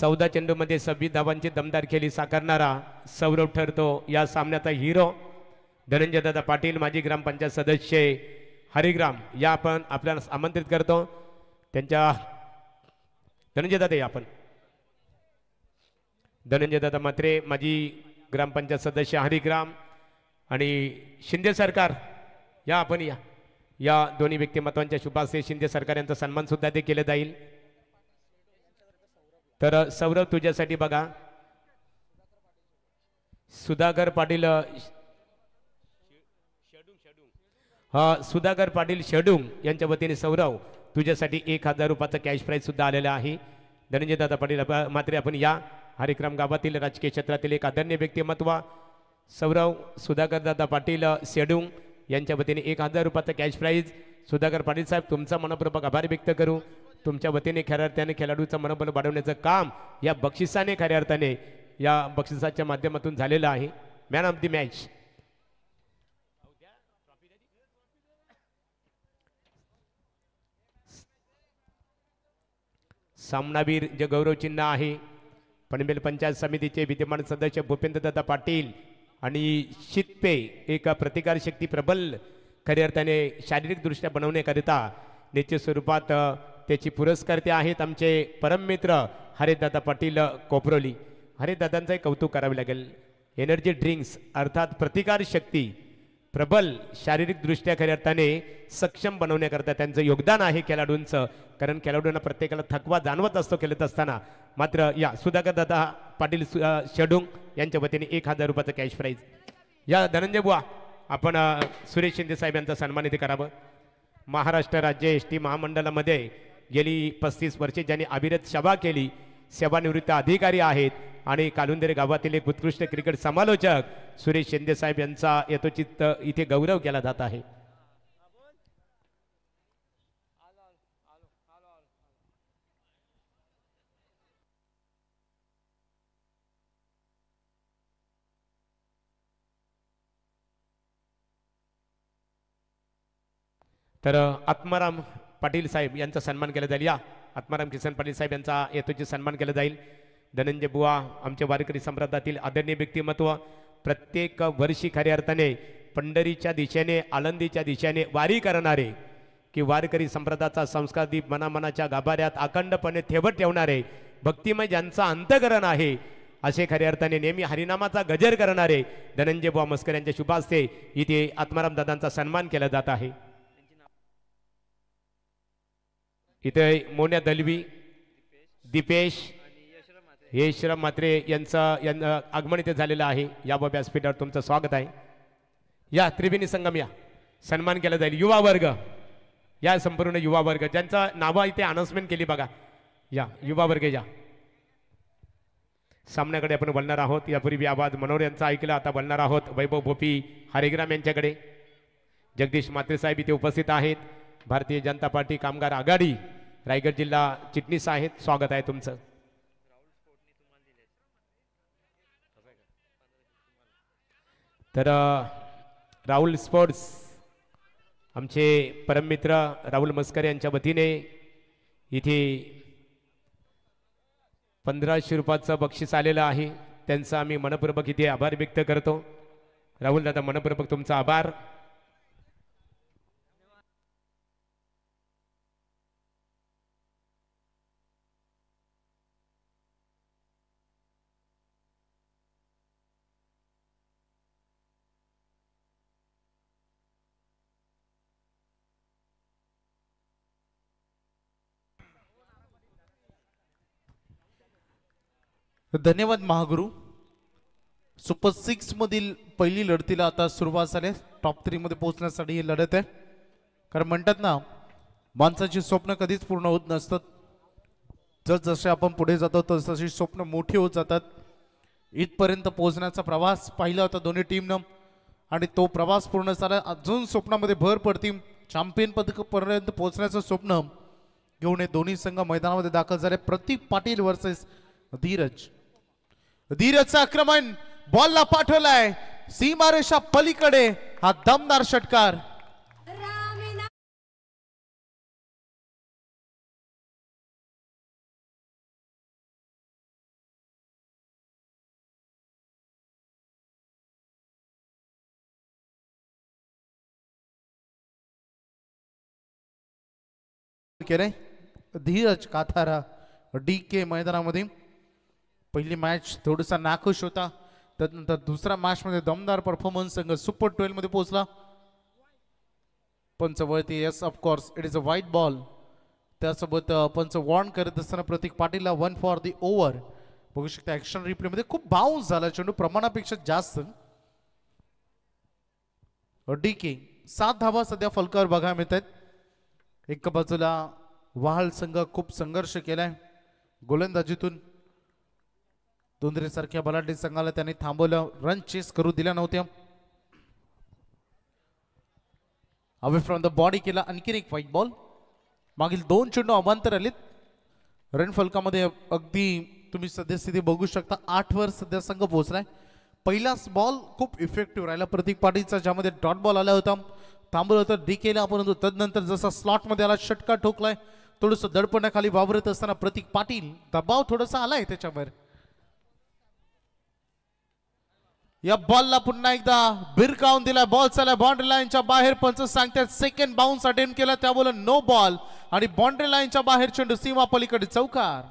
14 चेंडूमध्ये 26 धावांची दमदार खेळी साकारणारा सौरव ठरतो या सामन्याचा हिरो। धनंजय दादा पाटील माजी ग्रामपंचायत सदस्य हरिग्राम या आपण आपल्याला आमंत्रित करतो। त्यांच्या धनंजय दादा या आपण धनंजय दादा मात्रे माजी ग्रामपंचायत सदस्य हरिग्राम आणि शिंदे सरकार या आपण या दोन्ही व्यक्तिमत्वांच्या शुभास्ते शिंदे सरकार यांचा सन्मान सुद्धा ते केले जाईल। तर सौरव तुझ्यासाठी बघा सुधाकर पाटील सुधाकर पाटील शेडुंग यांच्या वतीने सौरव तुझ्यासाठी 1000 रुपयाचा कॅश प्राइज सुद्धा आलेला आहे। धनंजय दादा पाटील मात्र आपण या हरिक्रम गावातील राजकीय क्षेत्रातील एक आदरणीय व्यक्तिमत्व सौरव सुधाकर दादा पाटील शेडुंग यांच्या वतीने 1000 रुपयाचा कॅश प्राइज। सुधाकर पाटील साहेब तुमचा मनपूर्वक आभार व्यक्त करू। तुमच्या वतीने खऱ्या अर्थाने खेळाडूचं मनोबल वाढवण्याचं काम या बक्षिसाने खऱ्या अर्थाने या बक्षिसाच्या माध्यमातून झालेलं आहे। मॅन ऑफ द मॅच सामनावीर जे गौरव चिन्ह आहे पनवेल पंचायत समितीचे विद्यमान सदस्य भूपेंद्रदादा पाटील आणि शितपे एक प्रतिकार शक्ती प्रबल खऱ्या अर्थाने शारीरिक दृष्ट्या बनवण्याकरिता निश्चित स्वरूपात त्याची पुरस्कर्ते आहेत आमचे परममित्र हरिदादा पाटील कोपरोली। हरिदादांचं कौतुक करावे लागेल। एनर्जी ड्रिंक्स अर्थात प्रतिकार शक्ती प्रबल शारीरिक दृष्ट्या खऱ्या अर्थाने सक्षम बनवण्याकरता त्यांचं योगदान आहे खेळाडूंचं। कारण खेळाडूंना प्रत्येकाला थकवा जाणवत असतो खेळत असताना। मात्र या सुधाकर दादा पाटील शेडुंग यांच्या वतीने 1000 रुपयाचं कॅश प्राइज। या धनंजय बुवा आपण सुरेश शिंदे साहेब यांचा सन्मान इथे करावं। महाराष्ट्र राज्य एस टी महामंडळामध्ये गेली 35 वर्षे ज्यांनी अविरत सेवा केली सेवानिवृत्त अधिकारी आहेत आणि कालुंदरे गावातील एक उत्कृष्ट क्रिकेट समालोचक सुरेश शिंदे साहेब यांचा यथोचित इथे गौरव केला जात आहे। तर आत्माराम पाटील साहेब यांचा सन्मान केला जाईल। या आत्माराम किसन पाटील साहेब यांचा यथोचित सन्मान केला जाईल। धनंजय बुवा आमच्या वारकरी संप्रदायातील आदरणीय व्यक्तिमत्व प्रत्येक वर्षी खऱ्या अर्थाने पंढरीच्या दिशेने आळंदीच्या दिशेने वारी करणारे की वारकरी संप्रदायाचा संस्कार दीप मनामनाच्या गाभाऱ्यात अखंडपणे ठेवत ठेवणारे भक्तिमय ज्यांचा अंतकरण आहे असे खऱ्या अर्थाने नेहमी हरिनामाचा गजर करणारे धनंजय बुवा मस्कर यांच्या शुभास्ते इथे आत्माराम दादांचा सन्मान केला जात आहे। इथे मोन्या दलवी दीपेश यशराम मात्रे यांचं आगमन इथे झालेलं आहे। याबाबत व्यासपीठावर तुमचं स्वागत आहे। या त्रिवेणी संगम या सन्मान केला जाईल। युवा वर्ग या संपूर्ण युवा वर्ग ज्यांचा नावं इथे अनाउन्समेंट केली बघा या युवा वर्ग या सामन्याकडे आपण बोलणार आहोत। यापूर्वी आवाज मनोहर यांचा ऐकला आता बोलणार आहोत वैभव भोपी हरिग्राम यांच्याकडे। जगदीश मात्रे साहेब इथे उपस्थित आहेत। भारतीय जनता पार्टी कामगार आघाडी रायगड जिल्हा चिटणीस आहेत। स्वागत आहे तुमचं। तर राहुल स्पोर्ट्स आमचे परममित्र राहुल मस्कर यांच्या वतीने इथे 1500 रुपयाचं बक्षीस आलेलं आहे। त्यांचा आम्ही मनपूर्वक इथे आभार व्यक्त करतो। राहुल दादा मनपूर्वक तुमचा आभार। धन्यवाद महागुरु। सुपर 6 मधील पहिली लढतीला आता सुरुवात झाली। टॉप 3 मध्ये पोहोचण्यासाठी ही लढत आहे। कारण म्हणतात ना माणसाची स्वप्न कधीच पूर्ण होत नसतात। जसजसे आपण पुढे जातो तसतशी स्वप्न मोठी होत जातात। इथपर्यंत पोहोचण्याचा प्रवास पाहिला होता दोन्ही टीमनं आणि तो प्रवास पूर्ण झाला। अजून स्वप्नामध्ये भर पडती चॅम्पियन पदकापर्यंत पोहोचण्याचं स्वप्न घेऊन हे दोन्ही संघ मैदानामध्ये दाखल झाले। प्रतीक पाटील वर्सेस धीरज। धीरजचं आक्रमण बॉलला पाठवलाय सीमारेषा पलीकडे हा दमदार षटकार। केलंय धीरज काथारा DK मैदानामध्ये. पहिली मॅच थोडासा नाखुश होता, त्यानंतर दुसऱ्या मॅच मध्ये दमदार परफॉर्मन्स संघ सुपर 12 मध्ये पोहोचला. पंच वळती yes of course it is a white ball. त्यासोबत पंच वॉर्न करत असताना प्रतीक पाटीलला 1 फॉर दी ओव्हर. बघू शकता ऍक्शन रिप्ले मध्ये खूप बाउन्स झाला चेंडू प्रमाणापेक्षा जास्त. DK 7 धावा सध्या फलकावर बघायला मिळत आहेत. एका बाजूला वाहल संघ खूप संघर्ष केलाय गोलंदाजीतून. दोंदरे सारख्या बलाढ्य संघाला त्यांनी थांबवलं, रन चेस करू दिल्या नव्हत्या. अवे फ्रॉम द बॉडी केला आणखीन एक व्हाईट बॉल. मागील 2 चेंडू अवांतर आलेत. रन फलकामध्ये अगदी तुम्ही सद्यस्थिती बघू शकता 8 वर सध्या संघ पोहोचलाय. पहिलाच बॉल खूप इफेक्टिव्ह राहिला प्रतीक पाटीलचा, ज्यामध्ये डॉट बॉल आला होता, थांबवलं होतं DKला. परंतु तदनंतर जसा स्लॉट मध्ये आला षटकार ठोकलाय. थोडस दडपणाखाली वावरत असताना प्रतीक पाटील दबाव थोडासा आलाय त्याच्यावर. या बॉलला पुन्हा एकदा भिरकावून दिला. बॉल चालला बाउंड्री लाईनच्या बाहेर. पंच सांगतात सेकंड बाउन्स अटेम्प्ट केला, त्यामुळे नो बॉल आणि बाउंड्री लाईनच्या बाहेर चेंडू सीमा पलीकडे चौकार.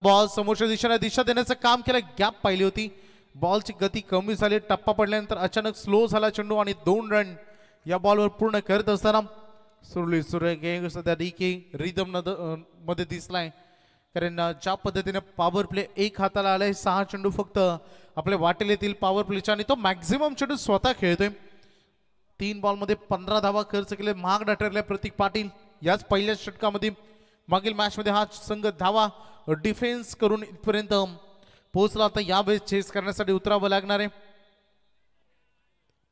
बॉल समोरच्या दिशेला दिशा देण्याचं काम केलं. गॅप पाहिली होती, बॉलची गती कमी झाली. टप्पा पडल्यानंतर अचानक स्लो झाला चेंडू आणि 2 रन या बॉलवर पूर्ण करत असताना सुरली सुरेख सध्या DK रिदम मध्ये दिसलाय. कारण ज्या पद्धतीने पॉवर प्ले एक हाताला आलाय, 6 चेंडू फक्त आपल्या वाटेल येतील पॉवर प्लेच्या आणि तो मॅक्झिमम चेंडू स्वतः खेळतोय. 3 बॉल मध्ये 15 धावा खर्च केले. महाग ठरले प्रतीक पाटील याच पहिल्याच षटकामध्ये. मागील मॅच मध्ये हा संघ धावा डिफेन्स करून इथपर्यंत पोहोचला होता. यावेळेस चेस करण्यासाठी उतरावं लागणार आहे.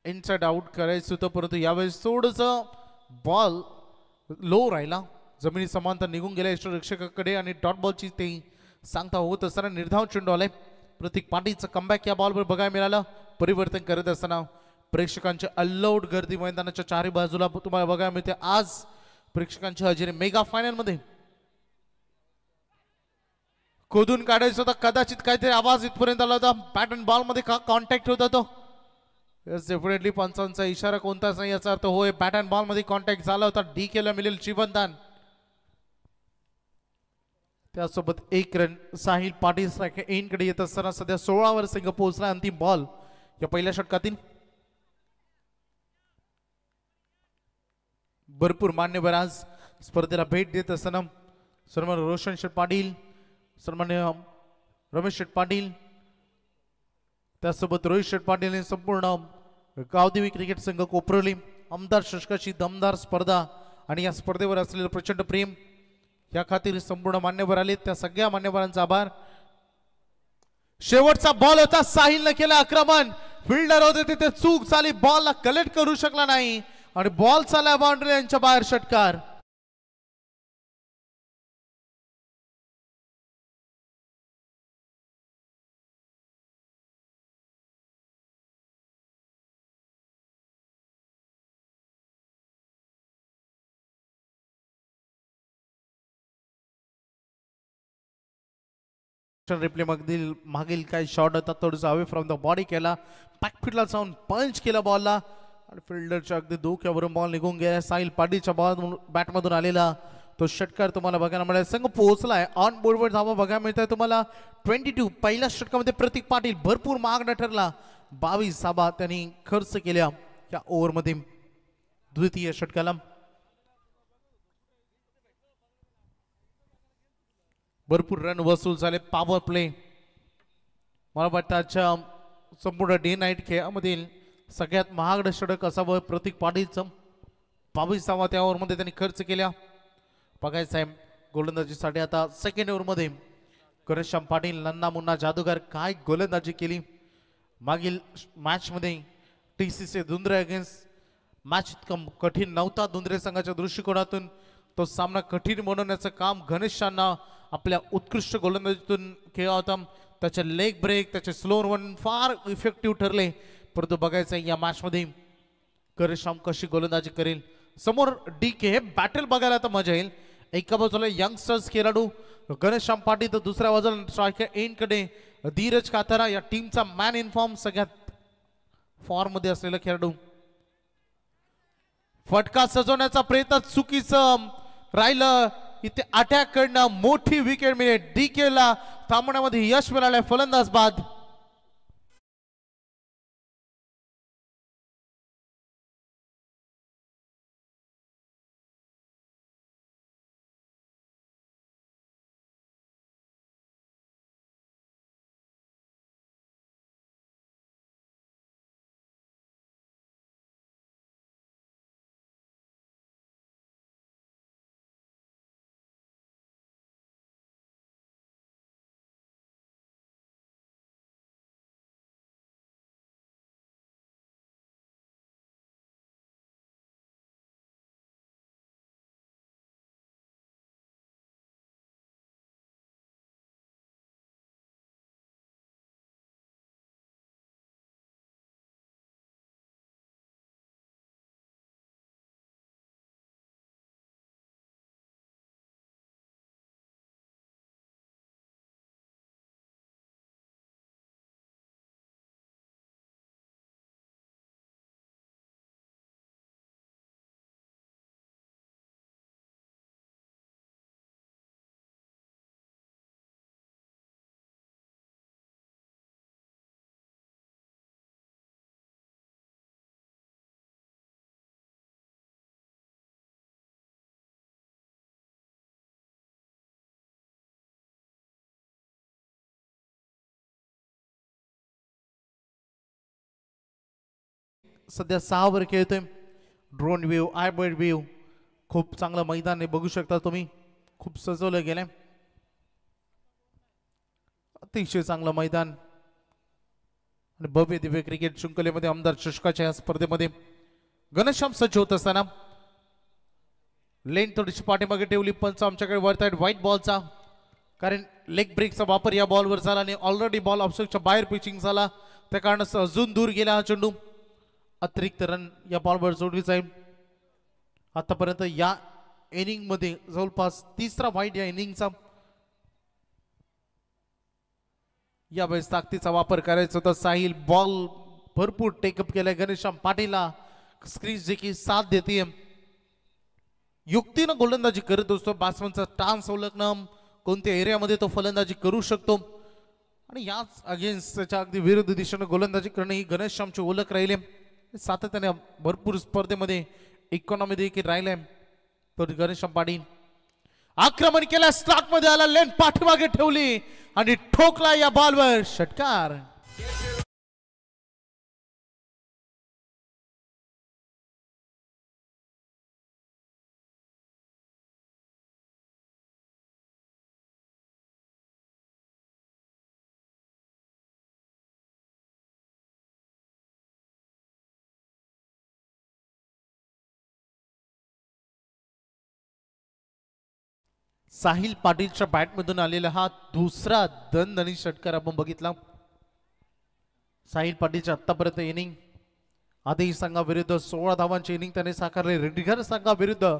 इनसाइड आउट करायचं होतं, परंतु यावेळेस थोडस बॉल लो राहिला, जमिनी समांतर निघून गेला यष्टरक्षकाकडे आणि डॉट बॉलची ते सांगता होत असताना निर्धाव चेंडू आलाय. प्रतीक पाटीलचं कमबॅक या बॉलवर बघायला मिळालं. परिवर्तन करत असताना प्रेक्षकांची अल्लाउड गर्दी मैदानाच्या चारही बाजूला तुम्हाला बघायला मिळते. आज प्रेक्षकांची हजेरी मेगा फायनल मध्ये खोदून काढायचं होता. कदाचित काहीतरी आवाज इथपर्यंत आला होता. पॅटर्न बॉल मध्ये का कॉन्टॅक्ट होता तो? यस डेफिनेटली पंचांचा इशारा कोणताच नाही याचा अर्थ होय पॅटर्न बॉल मध्ये कॉन्टॅक्ट झाला होता. DKला मिळेल जीवनदान. त्यासोबत 1 रन साहिल पाटील सारखे एन कडे येत असताना सध्या 16 वर संघ पोहोचला. अंतिम बॉल या पहिल्या षटकातील. भरपूर मान्यवर आज स्पर्धेला भेट देत असताना सन्मान्य रोशन शेठ पाटील, सन्मान्य रमेश शेठ पाटील, त्यासोबत रोहित शेठ पाटील यांनी संपूर्ण गावदेवी क्रिकेट संघ कोपरवली आमदार शशकाची दमदार स्पर्धा आणि या स्पर्धेवर असलेलं प्रचंड प्रेम या खातीर संपूर्ण मान्यवर आले. त्या सगळ्या मान्यवरांचा आभार. शेवटचा बॉल होता, साहिलने केला आक्रमण. फिल्डर होते तिथे चूक झाली, बॉलला कलेक्ट करू शकला नाही आणि बॉल चालला बाउंड्री लाईनच्या बाहेर. षटकार. रिप्ले मागील काही शॉट होता, थोडंसं अवे फ्रॉम द बॉडी केला, बॅकफील्डला जाऊन पंच केला बॉलला आणि फिल्डरच्या अगदी डोक्यावरून बॉल निघून गेला. साहिल पाटीलच्या बॉल बॅटमधून आलेला तो षटकार तुम्हाला बघायला मिळाला. संघ पोहोचलाय ऑन बोर्डवर धावा बघायला मिळत आहे तुम्हाला 22. पहिल्या षटकामध्ये प्रतीक पाटील भरपूर महागडा ठरला. 22 धावा त्यांनी खर्च केल्या या ओव्हरमध्ये द्वितीय षटकाला. भरपूर रन वसूल झाले. पॉवर प्ले मला वाटतं आजच्या संपूर्ण डे नाईट खेळामधील सगळ्यात महागडं षटक असावं प्रतीक पाटीलचं. 22 धावा त्या ओव्हरमध्ये त्यांनी खर्च केल्या. बघायचं आहे गोलंदाजीसाठी आता सेकंड ओव्हरमध्ये घनश्याम पाटील नन्ना मुन्ना जादूगार काय गोलंदाजी केली मागील मॅच मध्ये TCC दुंद्रे अगेन्स्ट मॅच इतका कठीण नव्हता दुंद्रे संघाच्या दृष्टिकोनातून तो सामना कठीण बनवण्याचं काम घनश्यामनं आपल्या उत्कृष्ट गोलंदाजीतून केला होता त्याचे लेग ब्रेक त्याचे स्लो रन फार इफेक्टिव्ह ठरले परंतु बघायचं या मॅच मध्ये घनश्याम कशी गोलंदाजी करेल समोर DK हे बॅटल बघायला तर मजा येईल एका बाजूला यंगस्टर्स खेळाडू घनश्याम पाटील तर दुसऱ्या बाजूला स्ट्रायकर एंड कडे धीरज कातारा या टीमचा मॅन इन फॉर्म सगळ्यात फॉर्म मध्ये असलेला खेळाडू फटका सजवण्याचा प्रयत्न चुकीचं राहिलं इथे अटॅक कडनं मोठी विकेट मिळेल DK ला थांबवण्यामध्ये यश मिळालंय फलंदाज बाद सध्या 6 ओव्हर खेळतोय ड्रोन व्ह्यू आयबर्ड व्ह्यू खूप चांगलं मैदान आहे बघू शकता तुम्ही खूप सजवलं गेलंय अतिशय चांगलं मैदान आणि भव्य दिव्य क्रिकेट शृंखलेमध्ये आमदार चषकाच्या या स्पर्धेमध्ये घनश्याम सज्ज होत असताना लेन थोडीशी पाठीमागे ठेवली पंच आमच्याकडे वरत आहेत व्हाईट बॉलचा कारण लेग ब्रेकचा वापर या बॉलवर झाला आणि ऑलरेडी बॉल ऑफस्टॉपच्या बाहेर पिचिंग झाला त्या कारणास्तव अजून दूर गेला हा चेंडू अतिरिक्त रन या बॉलवर जोडली जाईल आतापर्यंत या इनिंग मध्ये जवळपास तिसरा वाईट या इनिंगचा यावेळेस ताकदीचा वापर करायचा होता साहिल बॉल भरपूर टेकअप केलाय घनश्याम पाटीलला स्क्रीज जे की साथ देते युक्तीनं गोलंदाजी करत असतो बॅट्समनचा स्टान्स ओळखणं कोणत्या एरियामध्ये तो फलंदाजी करू शकतो आणि याच अगेन्स्ट त्याच्या अगदी विरुद्ध दिशेनं गोलंदाजी करणं ही घनश्यामची ओळख राहिली सातत्याने भरपूर स्पर्धेमध्ये इकॉनॉमी देखील राहिलंय तो घनश्याम पाटील आक्रमण केलं स्टार्ट मध्ये आला लेन पाठीमागे ठेवली आणि ठोकला या बॉलवर षटकार साहिल पाटीलच्या बॅटमधून आलेला हा दुसरा दणदणीत षटकार आपण बघितला साहिल पाटीलच्या आतापर्यंत इनिंग आदेश संघाविरुद्ध 16 धावांची इनिंग त्याने साकारले रेडीगर संघाविरुद्ध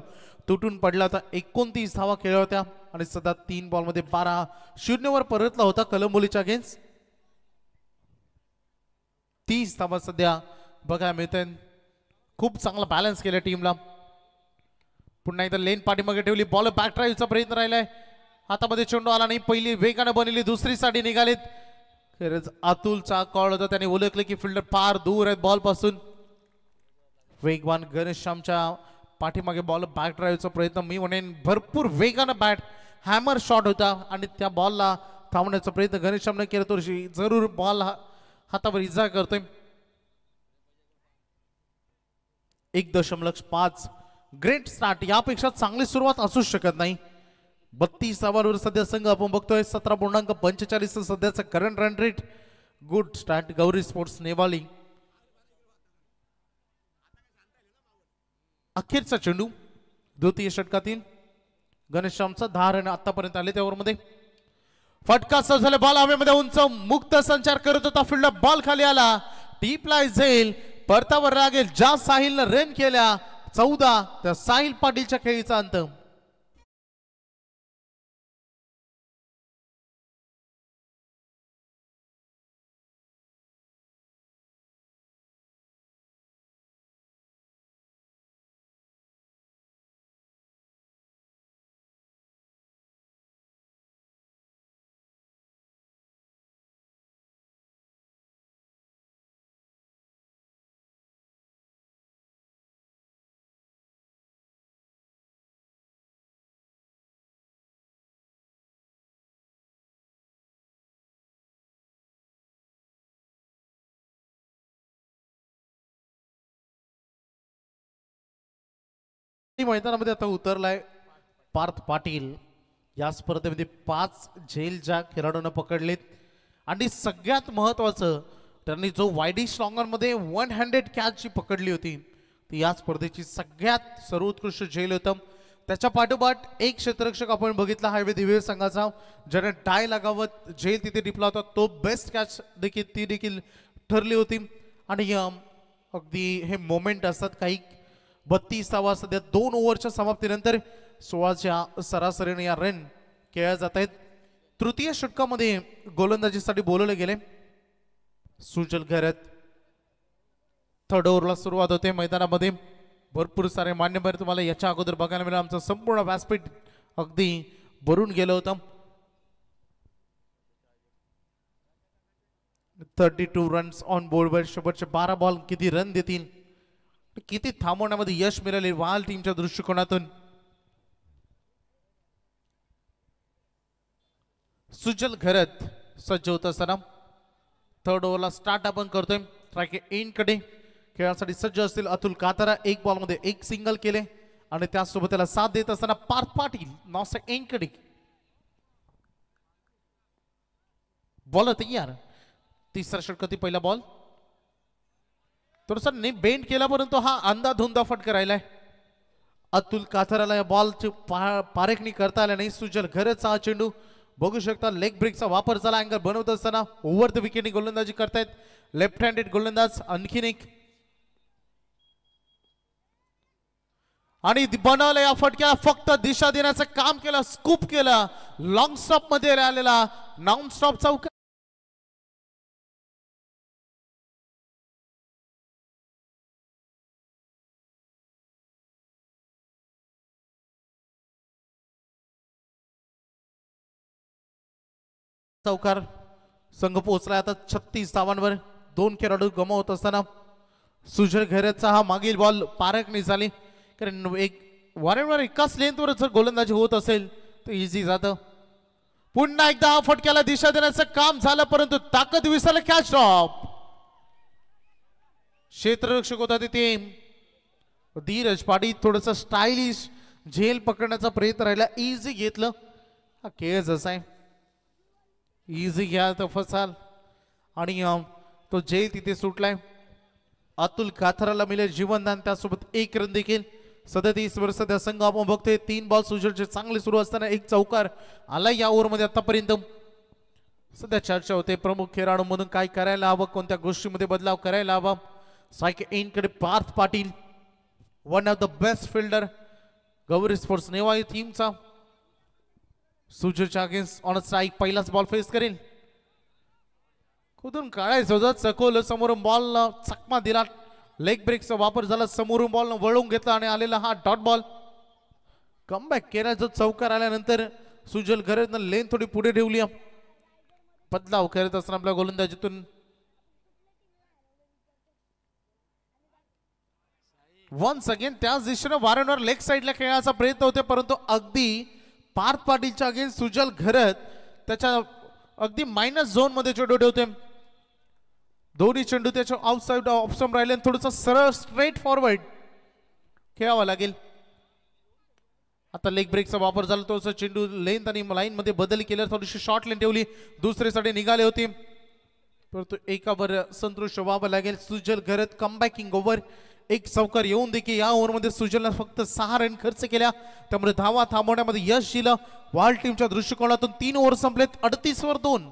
तुटून पडला होता 29 धावा खेळल्या होत्या आणि सध्या 3 बॉल मध्ये 12-0 वर परतला होता कलंबोलीच्या अगेन्स्ट 30 धावा सध्या बघायला मिळते खूप चांगला बॅलन्स केला टीमला पुन्हा एकदा लेन पाठीमागे ठेवली बॉल बॅक ड्राईव्हचा प्रयत्न राहिलाय हातामध्ये चेंडू आला नाही पहिली वेगाने बनवली दुसरी साठी निघालीत खरंच अतुलचा कॉल होता त्याने ओळखलं की फिल्डर फार दूर आहेत बॉल पासून वेगवान घनश्यामच्या पाठीमागे बॉल बॅक ड्राईव्हचा प्रयत्न मी म्हणेन भरपूर वेगानं बॅट हॅमर शॉट होता आणि त्या बॉलला थांबण्याचा प्रयत्न घनश्यामने केला तो जरूर बॉल हातावर इजा करतोय 1.5 ग्रेट स्टार्ट यापेक्षा चांगली सुरुवात असू शकत नाही 32 धावांवर सध्या संघ आपण बघतोय 17.45 सध्याचा current run rate. Good start Gauri sports Newali. अखेरचा चेंडू द्वितीय षटकातील गणेशरामचा 10 रन आतापर्यंत आले त्या ओव्हरमध्ये. फटका झाला बॉल हवेमध्ये उंच मुक्त संचार करत होता फिल्डर बॉल खाली आला टीपला जाईल परतावर लागेल ज्या साहिलनं रन केल्या 14 त्या साहिल पाटीलच्या खेळीचा अंत. मैदानामध्ये आता उतरलाय पार्थ पाटील. या स्पर्धेमध्ये 5 झेलच्या खेळाडूंना पकडलेत आणि सगळ्यात महत्वाचं त्यांनी जो वायडिश लॉंगर मध्ये 100 कॅच जी पकडली होती ती या स्पर्धेची सगळ्यात सर्वोत्कृष्ट झेल होतं. त्याच्या पाठोपाठ एक क्षेत्ररक्षक आपण बघितला हायवे दिवे संघाचा ज्याने टाय लगावत झेल तिथे टिपला होता तो बेस्ट कॅच देखील ठरली होती. आणि अगदी हे मोमेंट असतात काही 32 धावा सध्या 2 ओव्हरच्या समाप्तीनंतर 16च्या सरासरीने या रन खेळल्या जात आहेत. तृतीय षटकामध्ये गोलंदाजीसाठी बोलवले गेले सुजल घरत. थर्ड ओव्हरला सुरुवात होते. मैदानामध्ये भरपूर सारे मान्यवर तुम्हाला याच्या अगोदर बघायला मिळालं. आमचं संपूर्ण व्यासपीठ अगदी भरून गेलं होतं. 32 रन्स ऑन बोर्डवर. शेवटचे 12 बॉल किती रन देतील किती थांबवण्यामध्ये यश मिळाले वाल टीमच्या दृष्टिकोनातून. सुजल घरत सज्ज होत असताना थर्ड ओव्हरला स्टार्ट आपण करतोय. ट्रॅक एंड कडे खेळासाठी सज्ज असतील अतुल कातारा. एक बॉल मध्ये एक सिंगल केले आणि त्यासोबत त्याला साथ देत असताना पार्थ पाटील नॉस एंड कडे बॉल तयार. तिसरा षटकातील पहिला बॉल थोडासा बेंड केला परंतु हा अंधाधुंदा फटका राहिलाय. अतुल काथराला या बॉलची पारेखणी करता आल्या नाही. सुजल घरचा हा चेंडू बघू शकता लेग ब्रेकचा वापर झाला. अँगल बनवत असताना ओव्हर द विकेटने गोलंदाजी करतायत लेफ्ट हँडेड गोलंदाज. आणखीन एक आणि बनवलं या फटक्याला फक्त दिशा देण्याचं काम केलं. स्कूप केलं लॉंग स्टॉप मध्ये आलेला नॉन स्टॉप चौका. चौकार संघ पोहोचला आता 36 धावांवर. 2 खेळाडू गमावत असताना सुजल घरतचा हा मागील बॉल पारखणी झाली कारण एक वारंवार एकाच लेंथवर जर गोलंदाजी होत असेल तर इझी जातं. पुन्हा एकदा हा फटक्याला दिशा देण्याचं काम झालं परंतु ताकद विसरलं. Catch drop. क्षेत्ररक्षक होता तिथे धीरज पाटील. थोडस स्टायलिश झेल पकडण्याचा प्रयत्न राहिला. इझी घेतलं. हा खेळ असा आहे इझी घ्या तर फसाल आणि तो झेल तिथे सुटलाय. अतुल काथराला मिळेल जीवनदान त्यासोबत 1 रन देखील. 37 वर्ष त्या संघ आपण बघतोय 3 बॉल सुजलचे चांगले सुरू असताना 1 चौकार आला या ओव्हरमध्ये आतापर्यंत. सध्या चर्चा होते प्रमुख खेळाडू म्हणून काय करायला हवं कोणत्या गोष्टीमध्ये बदलाव करायला हवा. सायक एंड कडे Parth Patil one of the best fielder Gauri sports Newai टीमचा. सुजलच्या अगेन्स्ट ऑन स्ट्राईक पहिलाच बॉल फेस करेल. कुठून काढायचं होतं चकोल समोरून बॉल चकमा दिला. लेग ब्रेकचा वापर झाला. समोरून बॉल वळवून घेतला आणि आलेला हा डॉट बॉल. कमबॅक केला. जो चौकार आल्यानंतर सुजल घरतनं लेन थोडी पुढे ठेवली. बदलाव करत असताना आपल्या गोलंदाजीतून वन्स अगेन त्याच दिशेने वारंवार लेग साइडला खेळण्याचा प्रयत्न होते परंतु अगदी पार्थ पाटीलच्या अगेन्स्ट सुजल घरत त्याच्या अगदी मायनस झोन मध्ये चेंडू ठेवते. दोन्ही चेंडू त्याच्या आउटसाइड ऑप्शन राहिले. थोडंसं सरळ स्ट्रेट फॉरवर्ड खेळावं लागेल. आता लेग ब्रेकचा वापर झाला तो चेंडू लेंथ आणि लाईन मध्ये बदल केला थोडीशी शॉर्ट लेन ठेवली दुसरीसाठी निघाले होते परंतु एकावर संतोष व्हावं लागेल सुजल घरत कमबॅकिंग ओव्हर एक चौकार येऊन देखील या ओव्हरमध्ये सुजलला फक्त 6 रन खर्च केल्या त्यामुळे धावा थांबवण्यामध्ये यश दिलं वाल टीमच्या दृष्टिकोनातून 3 ओव्हर संपलेत 38 वर 2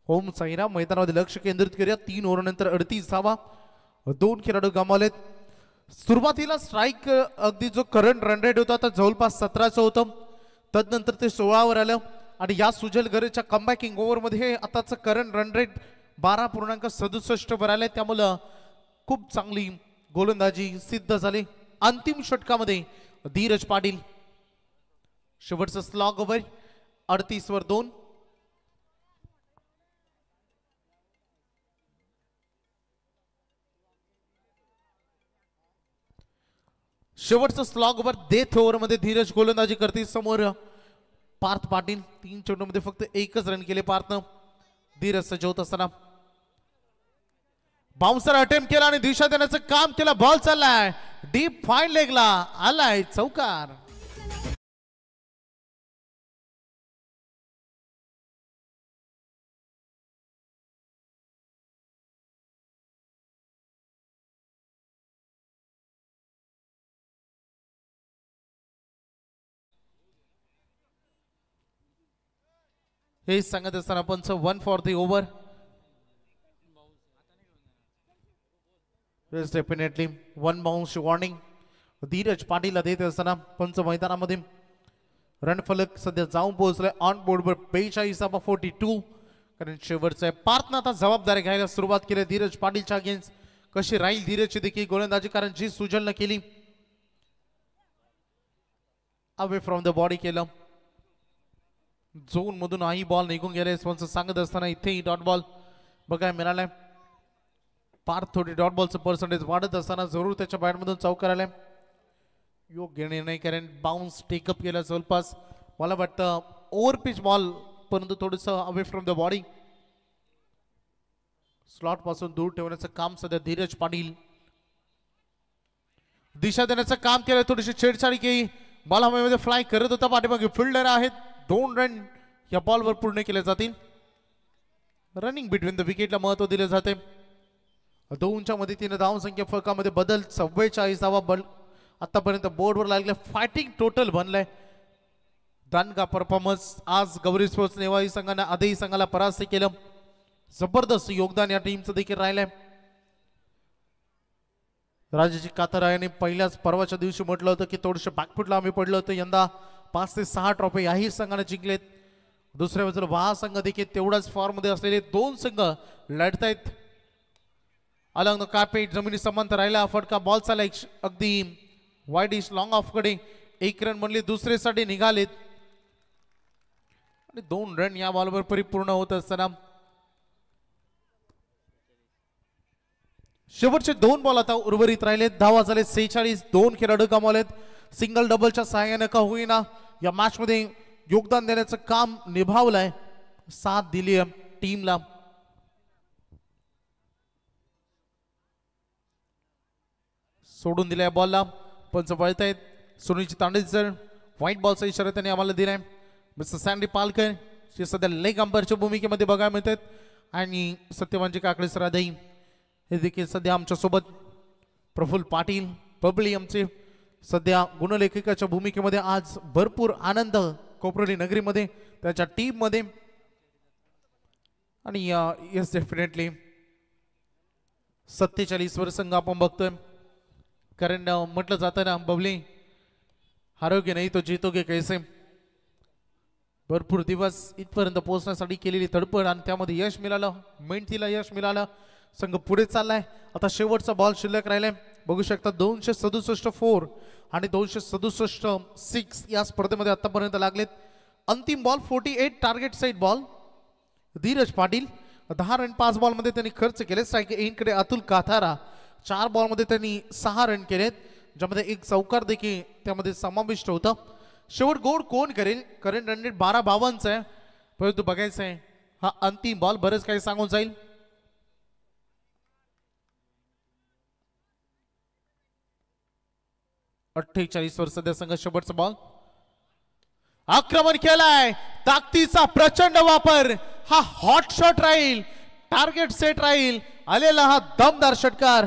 होम साईना मैदानामध्ये लक्ष केंद्रित करूया 3 ओव्हर नंतर 38 धावा 2 खेळाडू गमावलेत सुरुवातीला स्ट्राईक अगदी जो करंट रन रेट होता आता जवळपास 17चं होतं तदनंतर ते 16 वर आलं आणि या सुजल गरेच्या कमबॅकिंग ओव्हर मध्ये आताचं करंट रन रेट 12.67 वर आले त्यामुळे खूप चांगली गोलंदाजी सिद्ध झाली अंतिम षटकामध्ये धीरज पाटील शेवटचं स्लॉग ओव्हर 38 वर 2 शेवटचं स्लॉग ओव्हर डेथ ओव्हर मध्ये धीरज गोलंदाजी करते समोर पार्थ पाटील 3 चेंडूमध्ये फक्त एकच रन केले पार्थनं धीरज सजवत असताना बाउन्सर अटेम्प्ट केला आणि दिशा देण्याचं काम केलं बॉल चाललाय डीप फाईन लेगला आलाय चौकार हे सांगत असताना पंच 1 for the over yes definitely 1 bounce warning Dheeraj पाटीलला देत असताना पंच मैदानामध्ये रन फलक सध्या जाऊन पोहोचलाय ऑन बोर्डवर 42 कारण शेवटचं पार्थनं आता जबाबदारी घ्यायला सुरुवात केली धीरज पाटीलच्या अगेन्स्ट कशी राहील धीरजची देखील गोलंदाजी कारण जी सुजलनं केली अवे फ्रॉम द बॉडी केलं झोन मधून आई बॉल निघून गेले स्पॉन्सर सांगत असताना इथेही डॉट बॉल बघायला मिळालाय पार्थ थोडी डॉट बॉलचं पर्सेंटेज वाढत असताना जरूर त्याच्या बॅटमधून चौकार आलाय योग्य निर्णय कारण बाउन्स टेकअप केला जवळपास मला वाटतं ओव्हर पिच बॉल परंतु थोडंसं away from the body slot पासून दूर ठेवण्याचं काम सध्या धीरज पाटील दिशा देण्याचं काम केलं थोडीशी छेडछाडी केली बॉल हवेमध्ये फ्लाय करत होता पाठीमागे फिल्डर आहेत 2 रन या बॉलवर पूर्ण केले जातील रनिंग बिटवीन द विकेटला महत्व दिले जाते 2च्या मदतीने धावसंख्या फरकामध्ये बदल 44 धावा बल आतापर्यंत बोर्डवर लागले फायटिंग टोटल बनलाय दानगा परफॉर्मन्स आज गौरी स्पोर्ट्स नेवाई संघाने आधीही संघाला परास्त केलं जबरदस्त योगदान या टीमचं देखील राहिलंय राजाची कातरायाने पहिल्याच परवाच्या दिवशी म्हटलं होतं की थोडंसं बॅकफुटला आम्ही पडलो होतो यंदा 5 ते 6 ट्रॉफी याही संघाने जिंकलेत दुसऱ्या बाजूला वहा संघ देखील तेवढाच फॉर्म मध्ये असलेले 2 संघ लढतायत अलंग कार्पेट जमिनी समांतर राहिला फटका बॉल चाला अगदी वाईड इश लॉंग ऑफ कडे 1 रन म्हणले दुसरेसाठी निघालेत आणि 2 रन या बॉलवर परिपूर्ण होत असताना शेवटचे 2 बॉल आता उर्वरित राहिलेत धावा झाले 46 2 खेळाडू गमावलेत सिंगल डबलच्या सहाय्याने का होईना या मॅच मध्ये योगदान देण्याचं काम निभावलंय साथ दिली टीमला सोडून दिलाय बॉलला पंच पळतायत सुनीलची तांडे सर व्हाईट बॉलचा इशारा त्यांनी आम्हाला दिलाय मिस्टर सँडी पालकर जे सध्या लेग अंपायरच्या भूमिकेमध्ये बघायला मिळतात आणि सत्यवानजी काकडे सरादई हे देखील सध्या आमच्या सोबत प्रफुल्ल पाटील बबली आमचे सध्या गुणलेखकाच्या भूमिकेमध्ये आज भरपूर आनंद कोपरोली नगरीमध्ये त्याच्या टीम मध्ये आणि यस डेफिनेटली 47 वर संघ आपण बघतोय कारण म्हटलं जातं ना बबली हारोगे नाही तो जीतोगे कैसे भरपूर दिवस इथपर्यंत पोहोचण्यासाठी केलेली तडपड आणि त्यामध्ये यश मिळालं, मेहनतीला यश मिळालं. संघ पुढे चाललाय. आता शेवटचा बॉल शिल्लक राहिलाय. बघू शकता 267 4 आणि 267 6 या स्पर्धेमध्ये आतापर्यंत लागलेत. अंतिम बॉल 48 टार्गेट साईड बॉल. धीरज पाटील 10 रन 5 बॉल मध्ये त्यांनी खर्च केले. स्ट्राईक एंडकडे अतुल काथारा 4 बॉल मध्ये त्यांनी 6 रन केलेत, ज्यामध्ये एक चौकार देखील त्यामध्ये समाविष्ट होता. शेवट गोड कोण करेल? करंट रन रेट 12-52 आहे, परंतु बघायचं आहे हा अंतिम बॉल बरेच काही सांगून जाईल. अठ्ठेचाळीस वर सध्या संघ शेवटचा बॉल. आक्रमण केलाय, ताकदीचा प्रचंड वापर. हा हॉट शॉट राहील, टार्गेट सेट राहील. आलेला हा दमदार षटकार.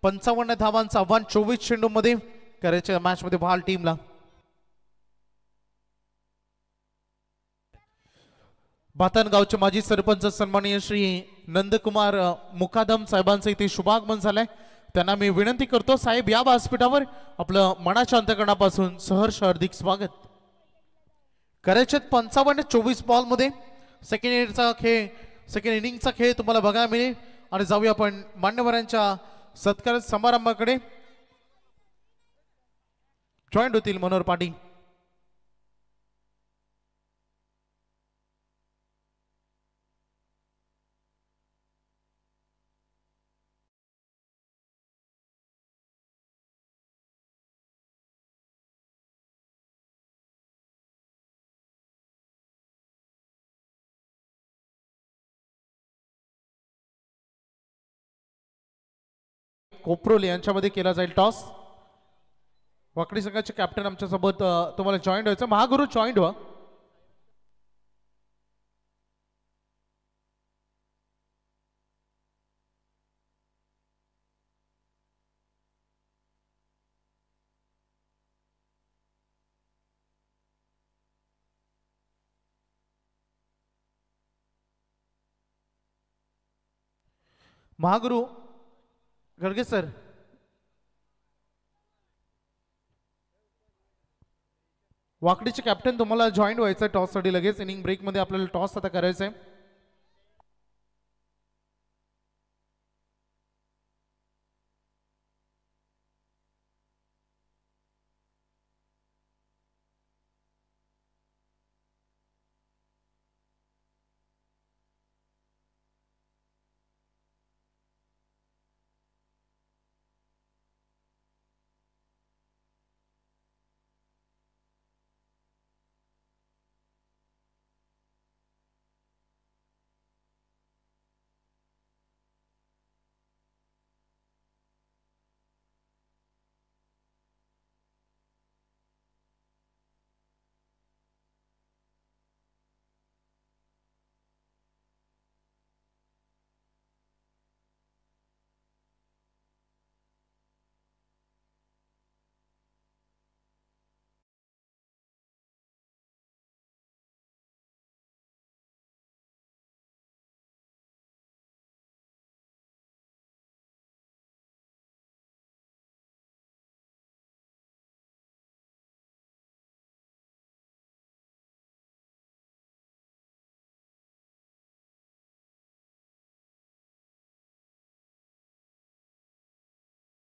पंचावन्न धावांचं आव्हान 24 चेंडूमध्ये करायच्या मॅच मध्ये बहाल टीमला. भातनगावचे माजी सरपंच सन्माननीय श्री नंदकुमार मुकादम साहेबांचं इथे शुभागमन झालंय. त्यांना मी विनंती करतो, साहेब या व्यासपीठावर. आपलं मनाच्या अंतकरणापासून सहर्ष हार्दिक स्वागत. करायचे 55-24 बॉल मध्ये सेकंड इनिंगचा खेळ तुम्हाला बघायला मिळेल. आणि जाऊया आपण मान्यवरांच्या सत्कार समारंभाकडे. जॉईंट होतील मनोहर पाटील. कोपरोले यांच्यामध्ये केला जाईल टॉस. वाकडी संघाचे कॅप्टन आमच्या सोबत तुम्हाला जॉईंट व्हायचं. महागुरु जॉईंट व्हा. महागुरु गडगे सर, वाकडीचे कॅप्टन तुम्हाला जॉईंट व्हायचं टॉस साठी लगेच. इनिंग ब्रेक मध्ये आपल्याला टॉस आता करायचा आहे.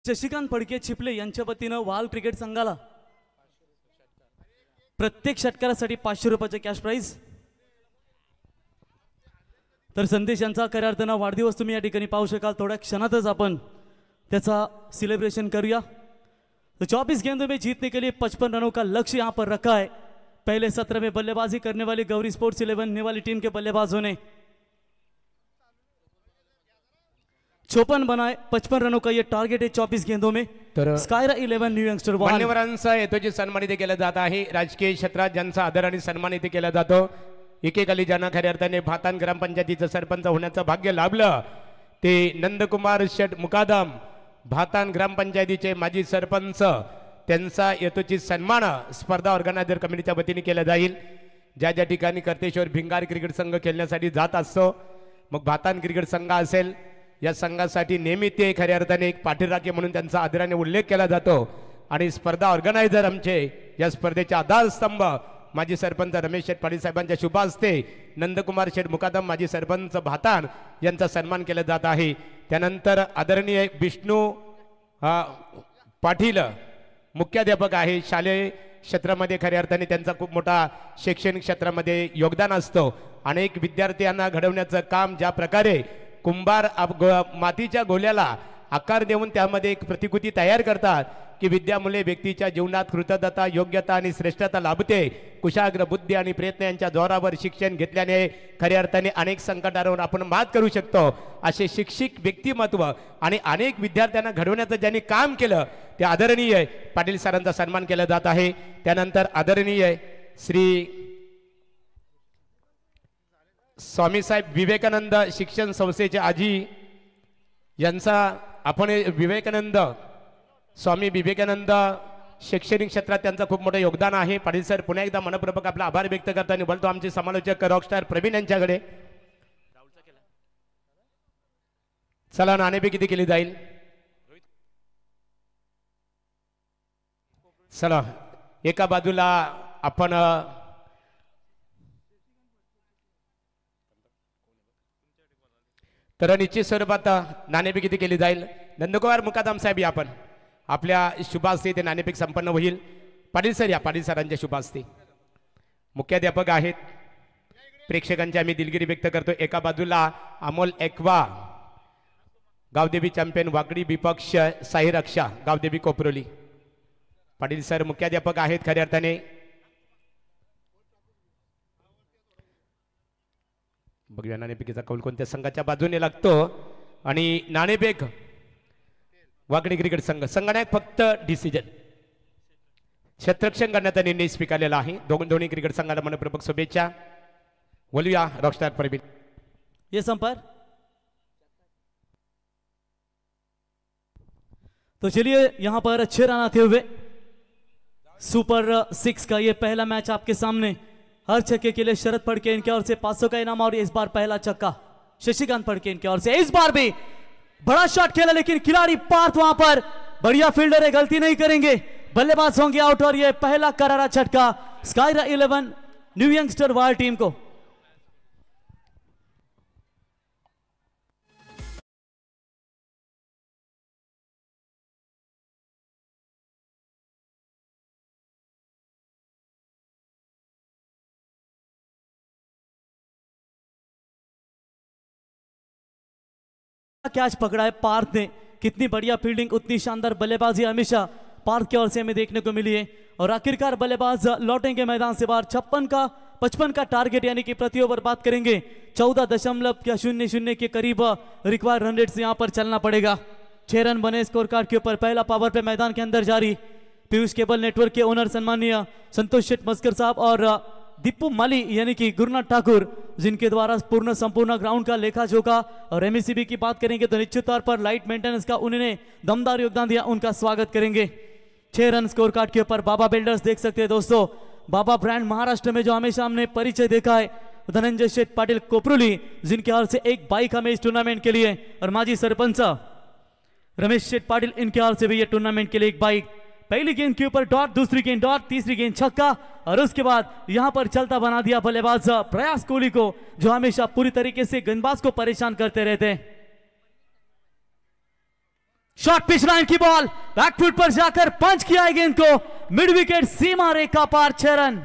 शशिकांत फडके चिपले यांच्या वतीनं वाल क्रिकेट संघाला प्रत्येक षटकारासाठी 500 रुपयाचे कॅश प्राइज. तर संदेश यांचा खऱ्या अर्थानं वाढदिवस तुम्ही या ठिकाणी पाहू शकाल. थोड्या क्षणातच आपण त्याचा सेलिब्रेशन करूया. तो 24 गेंदों में जीतने के लिए 55 रनों का लक्ष्य यहाँ पर रखा है. पहले 17 में बल्लेबाजी करने वाली गौरी स्पोर्ट्स 11 वाली टीम के बल्लेबाजों ने 54 बनाए. 55 रनों का ये टारगेट है 24 गेंदों में. तर स्कायरा 11 न्यू यंगस्टर वाल मान्यवरांचा येतोची सन्मान इथे केला जात आहे. राजकीय क्षेत्रात ज्यांचा आदर आणि सन्मान इथे केला जातो, एकेकाली ज्यांना खऱ्या अर्थाने भातान ग्रामपंचायतीचं सरपंच होण्याचं भाग्य लाभलं ते नंदकुमार शेठ मुकादम, भातान ग्रामपंचायतीचे माजी सरपंच, त्यांचा येतोची सन्मान स्पर्धा ऑर्गनायझर कमिटीच्या वतीने केला जाईल. ज्या ज्या ठिकाणी कर्तेश्वर भिंगार क्रिकेट संघ खेळण्यासाठी जात असतो, मग भातान क्रिकेट संघ असेल, या संघासाठी नेहमी ते खऱ्या अर्थाने एक पाठीराखे म्हणून त्यांचा आदराने उल्लेख केला जातो. आणि स्पर्धा ऑर्गनायझर आमचे या स्पर्धेचे आधारस्तंभ माजी सरपंच रमेश शेठ पाटील साहेबांच्या शुभ हस्ते नंदकुमार शेठ मुकादम माजी सरपंच भातान यांचा सन्मान केला जात आहे. त्यानंतर आदरणीय विष्णू पाटील मुख्याध्यापक आहे. शालेय क्षेत्रामध्ये खऱ्या अर्थाने त्यांचा खूप मोठा शैक्षणिक क्षेत्रामध्ये योगदान असतो. अनेक विद्यार्थ्यांना घडवण्याचं काम ज्या प्रकारे कुंभार मातीच्या गोल्याला आकार देऊन त्यामध्ये एक प्रतिकृती तयार करतात की विद्यामुळे व्यक्तीच्या जीवनात कृतज्ञता, योग्यता आणि श्रेष्ठता लाभते. कुशाग्र बुद्धी आणि प्रयत्न यांच्या जोरावर शिक्षण घेतल्याने खऱ्या अर्थाने अनेक संकटांवर आपण मात करू शकतो. असे शिक्षित व्यक्तिमत्व आणि अनेक विद्यार्थ्यांना घडवण्याचं ज्यांनी काम केलं ते आदरणीय पाटील सरांचा सन्मान केला जात आहे. त्यानंतर आदरणीय श्री स्वामीसाहेब विवेकानंद शिक्षण संस्थेचे आजी यांचा आपण विवेकानंद स्वामी विवेकानंद शैक्षणिक क्षेत्रात त्यांचं खूप मोठं योगदान आहे. पाटील सर पुन्हा एकदा मनपूर्वक आपला आभार व्यक्त करताना बोलतो आमचे समालोचक रॉकस्टार प्रवीण यांच्याकडे. चला नाणेफेक किती केली जाईल. चला एका बाजूला आपण तर निश्चित स्वरूपात नाणेफेक किती केली जाईल. नंदकुमार मुकादम साहेब या आपण आपल्या शुभास्ते ते नाणेफेक संपन्न होईल. पाटील सर या पाटील सरांच्या शुभास्ते मुख्याध्यापक आहेत. प्रेक्षकांची आम्ही दिलगिरी व्यक्त करतो. एका बाजूला अमोल एकवा गावदेवी चॅम्पियन वाकडी विपक्ष साई रक्षा गावदेवी कोपरोली. पाटील सर मुख्याध्यापक आहेत. खऱ्या अर्थाने बघूया नाणेफेकीचा कौल कोणत्या संघाच्या बाजूने लागतो. आणि नाणेफेक वाकडी क्रिकेट संघ संघनायक फक्त डिसिजन क्षेत्ररक्षण करण्याचा निर्णय स्वीकारलेला आहे. दोन्ही क्रिकेट संघाला मनपूर्वक शुभेच्छा. बोलूया रॉकस्टार प्रवीण. ये संपर तो चलिए यहां पर 6 रन आते हुए सुपर 6 का ये पहला मैच आपके सामने. हर छक्के के लिए शरद फड़के इनके ओर से 500 का इनाम और इस बार पहला छक्का शशिकांत फड़के इनके ओर से. इस बार भी बड़ा शॉट खेला लेकिन खिलाड़ी पार्थ वहां पर बढ़िया फील्डर है, गलती नहीं करेंगे, बल्लेबाज होंगे आउट और ये पहला करारा झटका स्कायरा 11 न्यू यंगस्टर वाल टीम को. कैच पकड़ा है पार्थ ने. कितनी बढ़िया फील्डिंग, उतनी शानदार बल्लेबाजी हमेशा पार्थ की ओर से हमें देखने को मिली है. और आखिरकार बल्लेबाज लौटेंगे मैदान से बाहर. 55 का टारगेट यानी कि प्रति ओवर बात करेंगे 14.00 के करीब रिक्वायर्ड रन रेट से यहां पर चलना पड़ेगा. 6 रन बने स्कोर कार्ड के ऊपर. पहला पावर पे मैदान के अंदर जारी. पीयूष केबल नेटवर्क के ओनर सम्मानीय संतोष शेठ मस्कर साहब और दीपू माली यानी कि गुरुनाथ ठाकुर जिनके द्वारा पूर्ण संपूर्ण ग्राउंड का लेखा जोखा. और एमएससीबी की बात करेंगे तो निश्चित तौर पर लाइट मेंटेनेंस का उन्होंने दमदार योगदान दिया, उनका स्वागत करेंगे. 6 रन स्कोर कार्ड के ऊपर बाबा बिल्डर्स देख सकते हैं दोस्तों. बाबा ब्रांड महाराष्ट्र में जो हमेशा हमने परिचय देखा है. धनंजय शेठ पाटिल कोपरोली जिनके हाथ से एक बाइक हमें इस टूर्नामेंट के लिए, और माजी सरपंच रमेश शेठ पाटिल इनके हाथ से भी ये टूर्नामेंट के लिए एक बाइक. पहली गेंद के ऊपर डॉट, दूसरी गेंद डॉट, तीसरी गेंद छक्का. और उसके बाद यहां पर चलता बना दिया बल्लेबाज प्रयास कोहली को जो हमेशा पूरी तरीके से गेंदबाज को परेशान करते रहते हैं. शॉर्ट पिच लाइन की बॉल बैकफुट पर जाकर पंच किया है गेंद को मिड विकेट सीमा रेखा पार. 6 रन.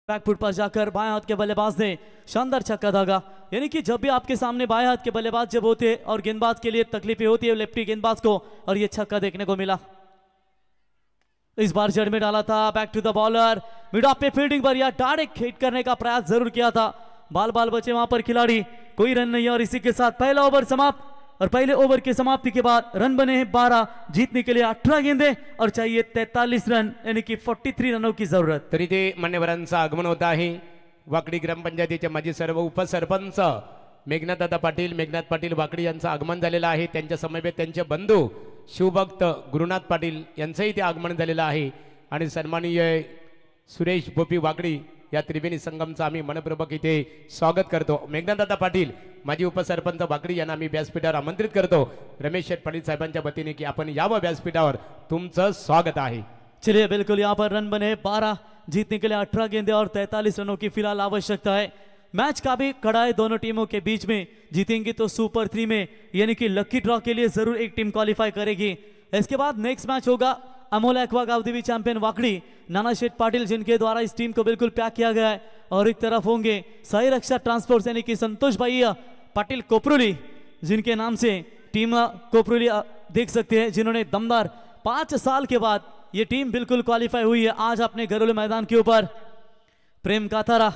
बैकफुट पर जाकर बाएं हाथ के बल्लेबाज ने शानदार छक्का दागा. यानी कि जब भी आपके सामने बाएं हाथ के बल्लेबाज जब होते हैं और गेंदबाज के लिए तकलीफें होती है लेफ्टी गेंदबाज को, और ये छक्का देखने को मिला। इस बार जड़ में डाला था, back to the bowler, mid off पे फील्डिंग पर या डायरेक्ट हिट करने का प्रयास जरूर किया था, बाल बाल बचे वहां पर खिलाड़ी, कोई रन नहीं। और इसी के साथ पहला ओवर समाप्त, और पहले ओवर की समाप्ति के बाद रन बने हैं 12, जीतने के लिए 18 गेंदे और चाहिए 43 रन, यानी कि 43 रनों की जरूरत। तरी ते मान्यवरांचं आगमन होत आहे। वाकडी ग्रामपंचायतीचे माजी सर्व उपसरपंच मेघनाथदादा पाटील वाकडी यांचं आगमन झालेलं आहे। त्यांच्या समवेत त्यांचे बंधू शिवभक्त गुरुनाथ पाटील यांचंही ते आगमन झालेलं आहे। आणि सन्माननीय सुरेश भोपी वाकडी या त्रिवेणी संगमचं आम्ही मनपूर्वक इथे स्वागत करतो। मेघनाथदादा पाटील माजी उपसरपंच वाकडी यांना आम्ही व्यासपीठावर आमंत्रित करतो रमेश शेठ पाटील साहेबांच्या वतीने की आपण यावं व्यासपीठावर, तुमचं स्वागत आहे। चलिए बिल्कुल यहाँ पर रन बने 12, जीतने के लिए 18 गेंदे और 43 रनों की फिलहाल आवश्यकता है। मैच का भी खड़ा है दोनों टीमों के बीच में, जीतेंगे तो सुपर 3 में यानी कि लकी ड्रॉ के लिए जरूर एक टीम क्वालिफाई करेगी। इसके बाद नेक्स्ट मैच होगा अमोल एक्वा गावदेवी चैंपियन वाकड़ी नाना शेठ पाटिल जिनके द्वारा इस टीम को बिल्कुल पैक किया गया है, और एक तरफ होंगे साई रक्षा ट्रांसपोर्ट यानी कि संतोष भाई पाटिल कोपरुली जिनके नाम से टीम कोपरुली देख सकते हैं, जिन्होंने दमदार 5 साल के बाद ये टीम बिल्कुल क्वालिफाई हुई है आज अपने घरेलू मैदान के ऊपर। प्रेम काथारा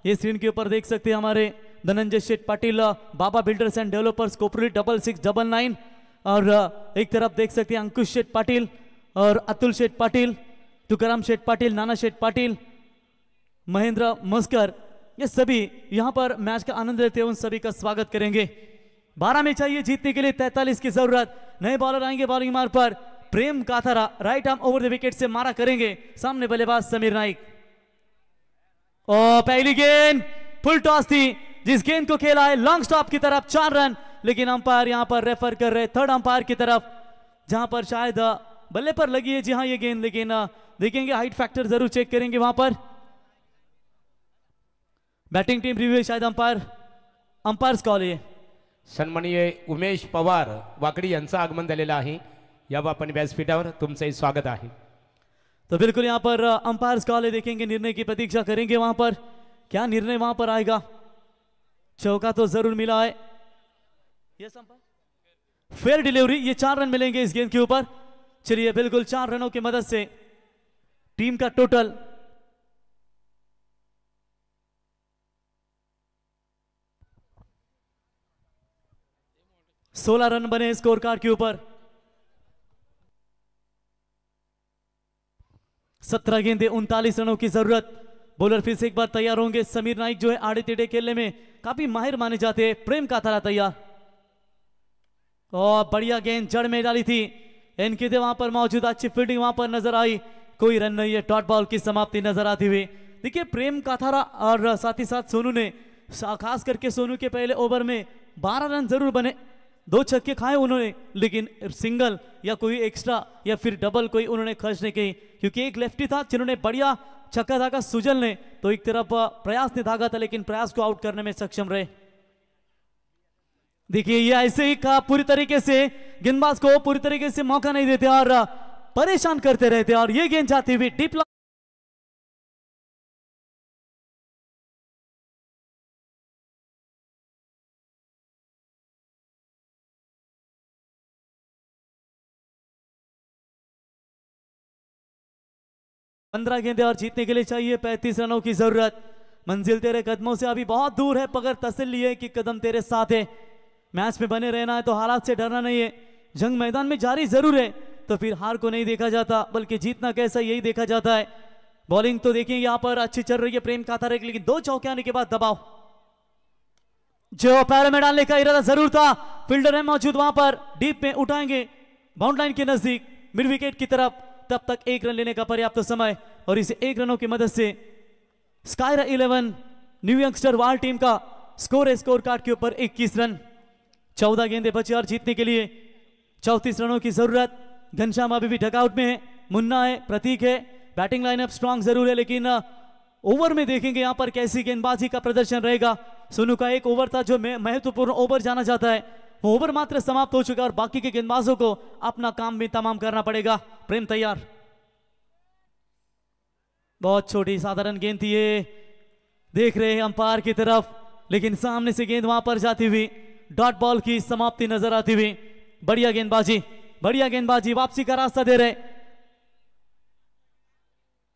ये स्क्रीन के ऊपर देख सकते हैं हमारे धनंजय शेठ पाटिल बाबा बिल्डर्स एंड डेवलपर्स कोपरुली 6699, और एक तरफ देख सकते हैं अंकुश शेठ पाटिल और अतुल शेठ पाटिल, तुकाराम शेठ पाटिल, नाना शेठ पाटिल, महेंद्र मस्कर, ये सभी यहां पर मैच का आनंद लेते हुए उन सभी का स्वागत करेंगे। 12 में चाहिए जीतने के लिए 43 की जरूरत। नए बॉलर आएंगे बॉलिंग मार्ग पर, Prem Kathara right arm over the wicket से मारा करेंगे, सामने बल्लेबाज समीर नाइक। और पहली गेंद फुल टॉस थी, जिस गेंद को खेला है लॉन्ग स्टॉप की तरफ 4 रन, लेकिन अंपायर यहां पर रेफर कर रहे थर्ड अंपायर की तरफ, जहां पर शायद बल्ले पर लगी है जी हाँ ये गेंद, लेकिन देखेंगे हाइट फैक्टर जरूर चेक करेंगे वहां पर। बैटिंग टीम रिव्यू शायद अंपायर्स कॉल है। सन्माननीय उमेश पवार वाकडी यांचं आगमन झालेलं आहे, यावं आपण व्यासपीठावर, तुमचंही स्वागत आहे। तो बिल्कुल यहाँ पर अंपायर्स कॉल है, देखेंगे निर्णय की प्रतीक्षा करेंगे वहां पर, क्या निर्णय वहां पर आएगा। चौका तो जरूर मिला है, यस अंपायर, फेयर डिलीवरी, ये 4 रन मिलेंगे इस गेंद के ऊपर। चलिए बिल्कुल 4 रनों की मदद से टीम का टोटल 16 रन बने स्कोर कार्ड के ऊपर। 17 गेंदे 39 रनों की जरूरत। बॉलर फिर से एक बार तैयार होंगे, समीर नाइक जो है आड़े टेढ़े खेलने में काफी माहिर माने जाते हैं। प्रेम काथारा तैयार, और बढ़िया गेंद जड़ में डाली थी, इनके वहां पर मौजूद, अच्छी फील्डिंग वहां पर नजर आई, कोई रन नहीं है, डॉट बॉल की समाप्ति नजर आती हुई। देखिए प्रेम काथारा और साथ ही साथ सोनू ने, खास करके सोनू के पहले ओवर में 12 रन जरूर बने, 2 छक्के खाए उन्होंने, लेकिन सिंगल या कोई एक्स्ट्रा या फिर डबल कोई उन्होंने खर्च नहीं की, क्योंकि एक लेफ्टी था जिन्होंने बढ़िया छक्का धागा, सुजल ने तो एक तरफ प्रयास ने धागा था, लेकिन प्रयास को आउट करने में सक्षम रहे। देखिए ये ऐसे ही पूरी तरीके से गेंदबाज को पूरी तरीके से मौका नहीं देते और परेशान करते रहते, और ये गेंद जाती हुई डीप 15 गेंदे और जीतने के लिए चाहिए 35 रनों की जरूरत। मंजिल तेरे कदमों से अभी बहुत दूर है, मगर तसल्ली है कि कदम तेरे साथ है। मैच में बने रहना है तो हालात से डरना नहीं है, जंग मैदान में जारी जरूर है, तो फिर हार को नहीं देखा जाता बल्कि जीतना कैसा यही देखा जाता है। बॉलिंग तो देखिए यहाँ पर अच्छी चल रही है प्रेम काथारा की, लेकिन 2 चौके आने के बाद दबाव जो पैर में डालने का इरादा जरूर था, फील्डर है मौजूद वहां पर, डीप में उठाएंगे बाउंड लाइन के नजदीक मिड विकेट की तरफ, तब तक 1 रन लेने का पर्याप्त समय, और इसे 1 रनों की मदद से स्काई 11 न्यू यंगस्टर वाल टीम का स्कोर है स्कोर कार्ड के ऊपर 21 रन। 14 गेंदे बचे और जीतने के लिए 34 रनों की जरूरत। घनश्याम अभी भी डकआउट में है, मुन्ना है, प्रतीक है, बैटिंग लाइनअप स्ट्रांग जरूर है, लेकिन ओवर में देखेंगे यहां पर कैसी गेंदबाजी का प्रदर्शन रहेगा। सोनू का एक ओवर था जो महत्वपूर्ण ओवर जाना जाता है, वो ओवर मात्र समाप्त हो चुका है और बाकी के गेंदबाजों को अपना काम भी तमाम करना पड़ेगा। प्रेम तैयार, बहुत छोटी साधारण गेंद थी ये, देख रहे हैं अंपायर की तरफ, लेकिन सामने से गेंद वहां पर जाती हुई डॉट बॉल की समाप्ति नजर आती हुई। बढ़िया गेंदबाजी, वापसी का रास्ता दे रहे।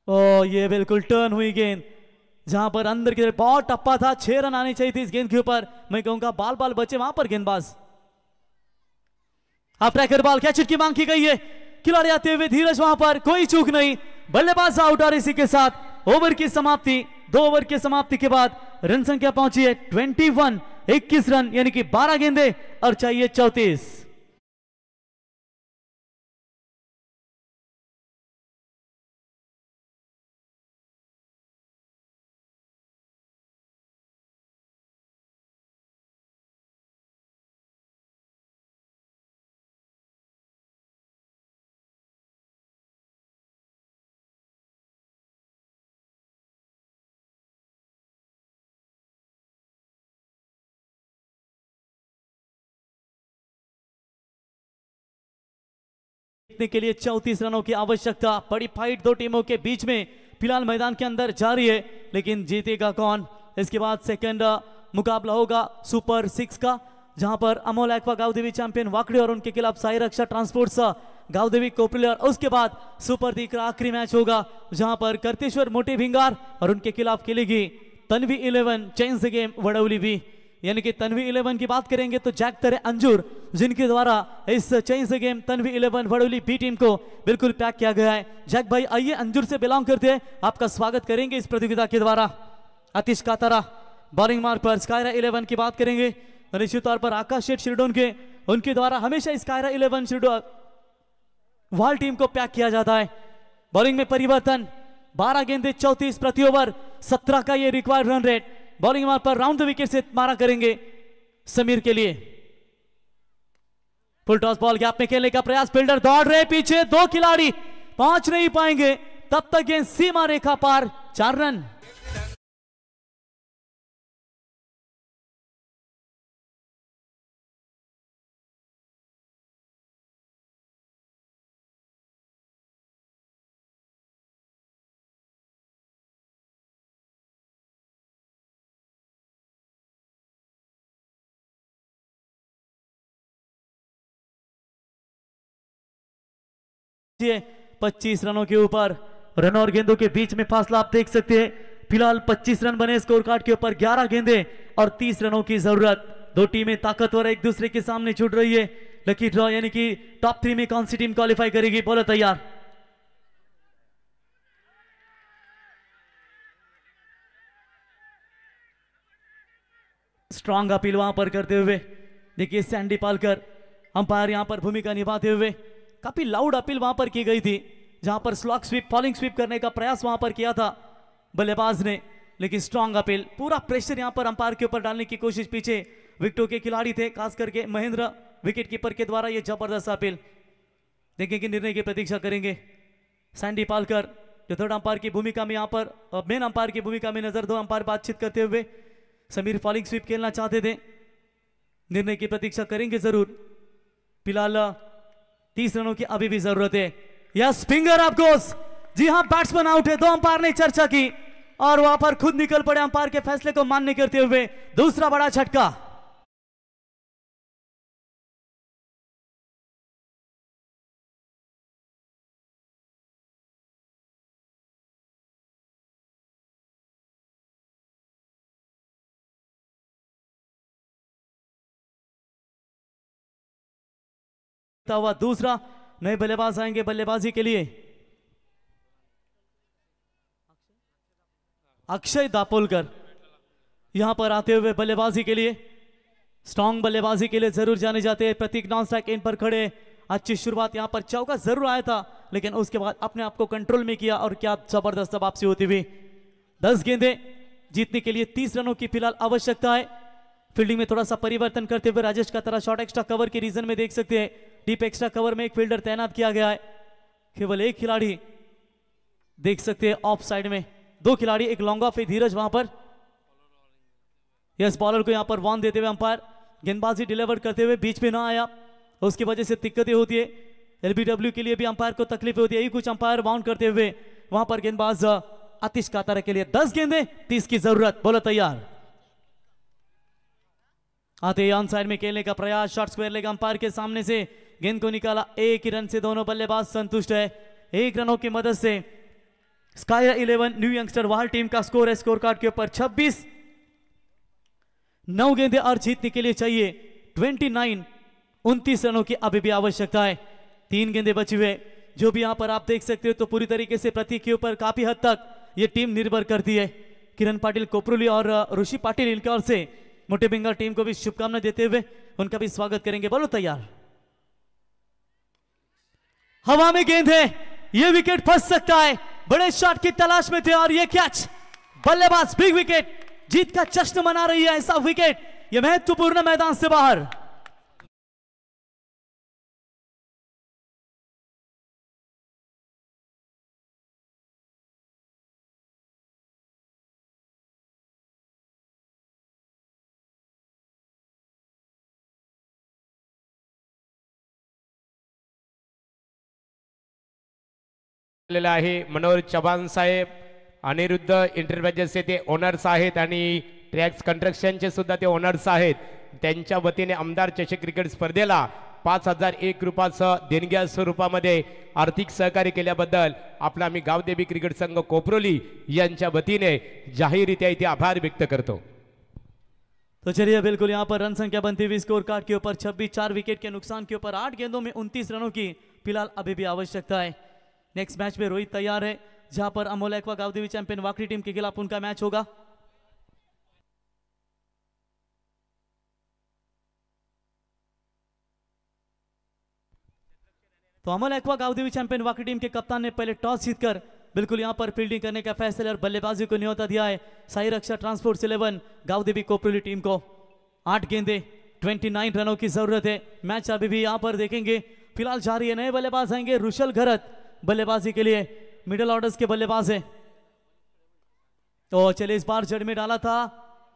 ओ ये बिल्कुल टर्न हुई गेंद, जहां पर अंदर की तरफ बहुत टप्पा था। 6 रन आने चाहिए थे इस गेंद के ऊपर। मैं कहूंगा बाल बाल बचे वहां पर गेंदबाज। अब ट्रैकर बॉल कैच की मांग की गई है। खिलाड़ी आते हुए धीरज, वहां पर कोई चूक नहीं, बल्लेबाज आउट। और इसी के साथ ओवर की समाप्ति, 2 ओवर की समाप्ति के बाद रन संख्या पहुंची है 21, 21 रन यानी कि 12 गेंदे और चाहिए 34। जीतने के लिए 34 रनों की आवश्यकता। बड़ी फाइट 2 टीमों के बीच में फिलहाल मैदान के अंदर जारी है, लेकिन जीतेगा कौन? इसके बाद सेकंड मुकाबला होगा सुपर 6 का, जहां पर अमोल एक्वा गावदेवी चैंपियन वाकड़े और उनके खिलाफ साई रक्षा ट्रांसपोर्ट्स गावदेवी कोपले। और उसके बाद सुपर 3 का आखिरी मैच होगा, जहां पर करतेश्वर मोटे भिंगार और उनके खिलाफ खेलेगी तन्वी 11 चेंज द गेम वडौली भी। यानी कि तन्वी 11 की बात करेंगे तो जैक तरे अंजुर, जिनके द्वारा इस change the game Tanvi 11 Vadauli B team को बिल्कुल पैक किया गया है। जैक भाई आइए, अंजुर से बिलोंग करते हैं, आपका स्वागत करेंगे इस प्रतियोगिता के द्वारा। आतिश कातारा बॉलिंग मार्क पर स्कायरा 11 की बात करेंगे, निश्चित तौर पर आकाश शेठ शिरडोन के, उनके द्वारा हमेशा स्कायरा 11 शिरडोन वाल टीम को पैक किया जाता है। बॉलिंग में परिवर्तन, 12 गेंदे 34 प्रति ओवर, 17 का ये रिक्वायर्ड रन रेट। बॉलिंग मार पर राउंड द विकेट से मारा करेंगे समीर के लिए। फुल टॉस बॉल गैप में खेलने का प्रयास, फील्डर दौड़ रहे पीछे, 2 खिलाड़ी पहुंच नहीं पाएंगे, तब तक गेंद सीमा रेखा पार, 4 रन। ये 25 रनों के ऊपर, रन और गेंदों के बीच में फासला आप देख सकते हैं। फिलहाल 25 रन बने स्कोर कार्ड के ऊपर, 11 गेंदे और 30 रनों की जरूरत। 2 टीमें ताकतवर एक दूसरे के सामने जुड़ रही है। लकी ड्रॉ यानी कि टॉप 3 में कौन सी टीम क्वालिफाई करेगी? बोलो तैयार। स्ट्रॉन्ग अपील वहां पर करते हुए देखिए सैंडी पालकर अंपायर यहां पर भूमिका निभाते हुए, काफी लाउड अपील वहां पर की गई थी, जहां पर स्लॉक स्वीप, फॉलिंग स्वीप करने का प्रयास वहां पर किया था बल्लेबाज ने, लेकिन स्ट्रॉन्ग अपील, पूरा प्रेशर यहां पर अंपायर के ऊपर डालने की कोशिश। पीछे विकेटों के खिलाड़ी थे, खास करके महेंद्र विकेट कीपर के द्वारा यह जबरदस्त अपील। देखेंगे निर्णय की प्रतीक्षा करेंगे। सैंडी पालकर जो थर्ड अंपायर की भूमिका में यहां पर मेन अंपायर की भूमिका में नजर, 2 अंपायर बातचीत करते हुए। समीर फॉलिंग स्वीप खेलना चाहते थे, निर्णय की प्रतीक्षा करेंगे जरूर। फिलहाल 30 रनों की अभी भी जरूरत है। यस, फिंगर अप गोस, जी हां, बैट्समैन आउट है। 2 अंपायर ने चर्चा की और वहां पर खुद निकल पड़े अंपायर के फैसले को मान्य करते हुए। दूसरा बड़ा झटका। हुआ दूसरा, नए बल्लेबाज आएंगे बल्लेबाजी के लिए। अक्षय दापोलकर यहां पर आते हुए बल्लेबाजी के लिए, स्ट्रॉन्ग बल्लेबाजी के लिए जरूर जाने जाते हैं। प्रतीक नॉन स्ट्राइक इन पर खड़े। अच्छी शुरुआत, यहां पर चौका जरूर आया था, लेकिन उसके बाद अपने आप को कंट्रोल में किया और क्या जबरदस्त वापसी होती हुई। 10 गेंदे जीतने के लिए 30 रनों की फिलहाल आवश्यकता है। फील्डिंग में थोड़ा सा परिवर्तन करते हुए राजेश का तरह शॉर्ट एक्स्ट्रा कवर के रीजन में देख सकते हैं, डीप एक्स्ट्रा कवर में एक फील्डर तैनात किया गया है। केवल एक खिलाड़ी देख सकते हैं ऑफ साइड में, 2 खिलाड़ी, एक लॉन्ग ऑफ है धीरज वहां पर। यस, बॉलर को यहां पर वॉर्न देते हुए अंपायर गेंदबाजी डिलीवर करते हुए बीच में ना आया, उसकी वजह से दिक्कतें होती है। एलबीडब्ल्यू के लिए भी अंपायर को तकलीफ होती है। यही कुछ अंपायर बाउंड करते हुए वहां पर गेंदबाज आतिश कातारा के लिए 10 गेंदे 30 की जरूरत। बोलो तैयार। आते ही ऑन साइड में खेलने का प्रयास, शॉट स्क्वायर लेग अंपायर के सामने से गेंद को निकाला, एक ही रन से दोनों बल्लेबाज संतुष्ट है। एक रनों की मदद से स्काई 11 न्यू यंगस्टर वाल टीम का स्कोर है स्कोर कार्ड के ऊपर 26। 9 गेंदें और जीतने के लिए चाहिए 29 रनों की अभी भी आवश्यकता है। 3 गेंदें बची हुए, जो भी यहां पर आप देख सकते हो तो पूरी तरीके से प्रतीक के ऊपर काफी हद तक ये टीम निर्भर करती है। किरण पाटिल कोपरोली और ऋषि पाटिल इनकी ओर से मोटे बंगाल टीम को भी शुभकामनाएं देते हुए उनका भी स्वागत करेंगे। बोलो तैयार। हवा में गेंद है, ये विकेट फंस सकता है, बड़े शॉट की तलाश में थे और ये कैच, बल्लेबाज बिग विकेट, जीत का जश्न मना रही है। ऐसा विकेट, ये महत्वपूर्ण मैदान से बाहर। आहे मनोहर चव्हाण साहेब, अनिरुद्ध इंटरप्राइजेसचे ते ओनर्स आहेत आणि ट्रॅक्स कंस्ट्रक्शनचे सुद्धा ते ओनर्स आहेत। त्यांच्या वतीने आमदार चषक क्रिकेट स्पर्धेला 5001 रुपयाचं देणग्या स्वरूपामध्ये आर्थिक सहकार्य केल्याबद्दल आपला आम्ही गावदेवी क्रिकेट संघ कोपरोली यांच्या वतीने जाहीररित्या इथे आभार व्यक्त करतो। तो चलिए बिल्कुल यहाँ पर रन संख्या बनती हुई स्कोर कार्ड के ऊपर 26, 4 विकेट के नुकसान के ऊपर 8 गेंदों में 29 रनों की फिलहाल अभी भी आवश्यकता है। नेक्स्ट मैच में रोहित तैयार है, जहां पर Amol aqua Gavdevi champion Wakdi team के खिलाफ उनका मैच होगा। तो Amol aqua Gavdevi champion Wakdi team के कप्तान ने पहले टॉस जीतकर बिल्कुल यहां पर फील्डिंग करने का फैसला और बल्लेबाजी को न्योता दिया है साई रक्षा ट्रांसपोर्ट 11 गावदेवी कोपरोली टीम को। 8 गेंदे 29 रनों की जरूरत है। मैच अभी भी यहां पर देखेंगे फिलहाल जारी है। नए बल्लेबाज आएंगे, रुशल घरत बल्लेबाजी के लिए मिडिल ऑर्डर्स के बल्लेबाज है। तो चलिए इस बार जड़ में डाला था,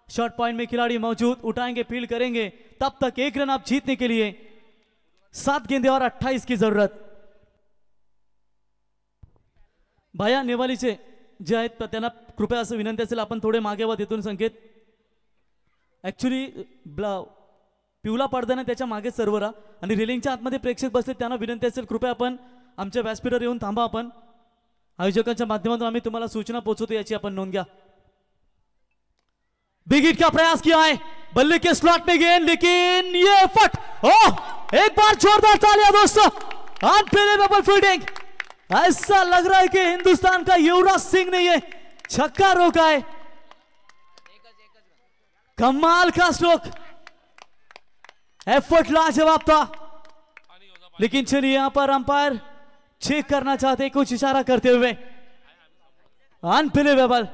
शॉर्ट पॉइंट में खिलाड़ी मौजूद, उठाएंगे फील्ड करेंगे, तब तक 1 रन आप जीतने के लिए 7 गेंदे और 28 की जरूरत। भाया नेवालीचे जे आहेत त्यांना कृपया असं विनंती असेल आपण थोडे मागे वा तिथून संकेत, ऍक्च्युली पिवला पडद्याने त्याच्या मागे सर्वरा आणि रेलिंगच्या आतमध्ये प्रेक्षक बसले, त्यांना विनंती असेल कृपया आपण आमच्या व्यासपीठावर येऊन थांबा। आपण आयोजकांच्या माध्यमातून आम्ही तुम्हाला सूचना पोहोचवतो, याची आपण नोंद घ्या। बिग हिट का प्रयास किया है, बल्ले के स्लॉट में गेंद, लेकिन ये फट, एक बार जोरदार तालियां दोस्तों, अनबिलीवेबल फील्डिंग। ऐसा लग रहा है कि हिंदुस्तान का युवराज सिंह ने ये छक्का रोका है, कमाल का स्ट्रोक, एफर्ट लाजवाब था। लेकिन चलिए यहां पर अंपायर चेक करना चाहते, कुछ इशारा करते हुए, अनबिलीवेबल।